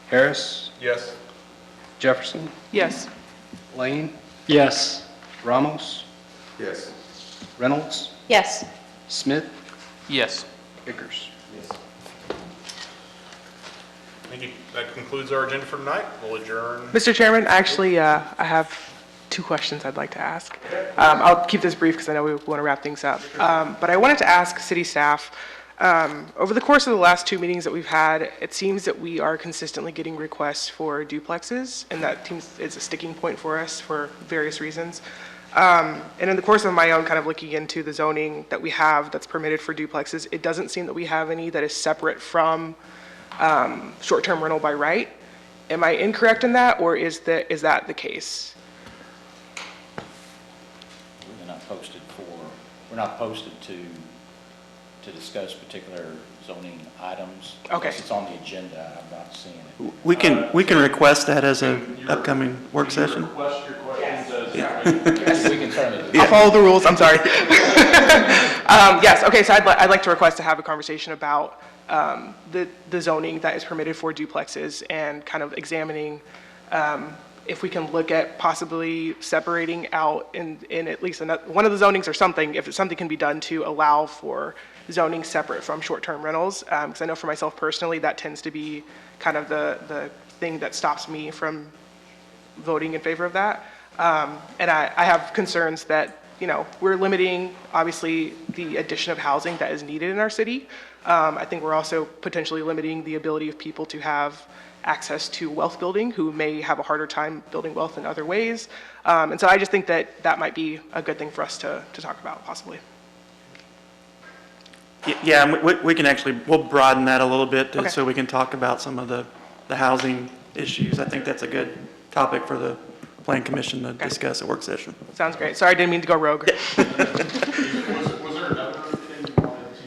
Harris? Yes. Jefferson? Yes. Lane? Yes. Ramos? Yes. Reynolds? Yes. Smith? Yes. Vickers? Yes. Thank you. That concludes our agenda for tonight. We'll adjourn. Mr. Chairman, actually, I have two questions I'd like to ask. I'll keep this brief because I know we want to wrap things up. But I wanted to ask city staff, over the course of the last two meetings that we've had, it seems that we are consistently getting requests for duplexes, and that seems is a sticking point for us for various reasons. And in the course of my own kind of looking into the zoning that we have that's permitted for duplexes, it doesn't seem that we have any that is separate from short-term rental by right. Am I incorrect in that, or is that the case? We're not posted to discuss particular zoning items. Okay. Unless it's on the agenda, I'm not seeing it. We can request that as an upcoming work session. Request your questions as We can certainly do that. I'll follow the rules, I'm sorry. Yes, okay, so I'd like to request to have a conversation about the zoning that is permitted for duplexes and kind of examining if we can look at possibly separating out in at least one of the zonings or something, if something can be done to allow for zoning separate from short-term rentals. Because I know for myself personally, that tends to be kind of the thing that stops me from voting in favor of that. And I have concerns that, we're limiting, obviously, the addition of housing that is needed in our city. I think we're also potentially limiting the ability of people to have access to wealth building who may have a harder time building wealth in other ways. And so I just think that might be a good thing for us to talk about, possibly. Yeah, we can we'll broaden that a little bit Okay. so we can talk about some of the housing issues. I think that's a good topic for the Plan Commission to discuss at work session. Sounds great. Sorry, I didn't mean to go rogue. Was there another thing you wanted to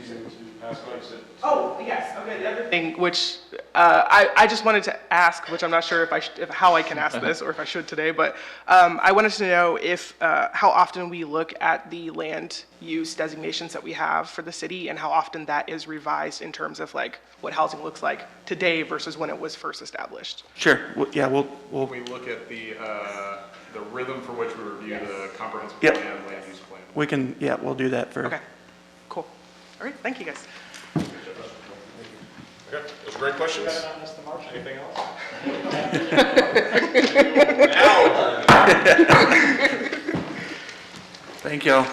ask? Like you said, Oh, yes, okay, the other thing, which I just wanted to ask, which I'm not sure how I can ask this or if I should today, but I wanted to know if, how often we look at the land use designations that we have for the city and how often that is revised in terms of like what housing looks like today versus when it was first established. Sure, yeah, we'll, We look at the rhythm for which we review the comprehensive Yep. plan, land use plan. we can, yeah, we'll do that for. Okay, cool. All right, thank you guys. Okay, those are great questions. Anything else? Thank y'all.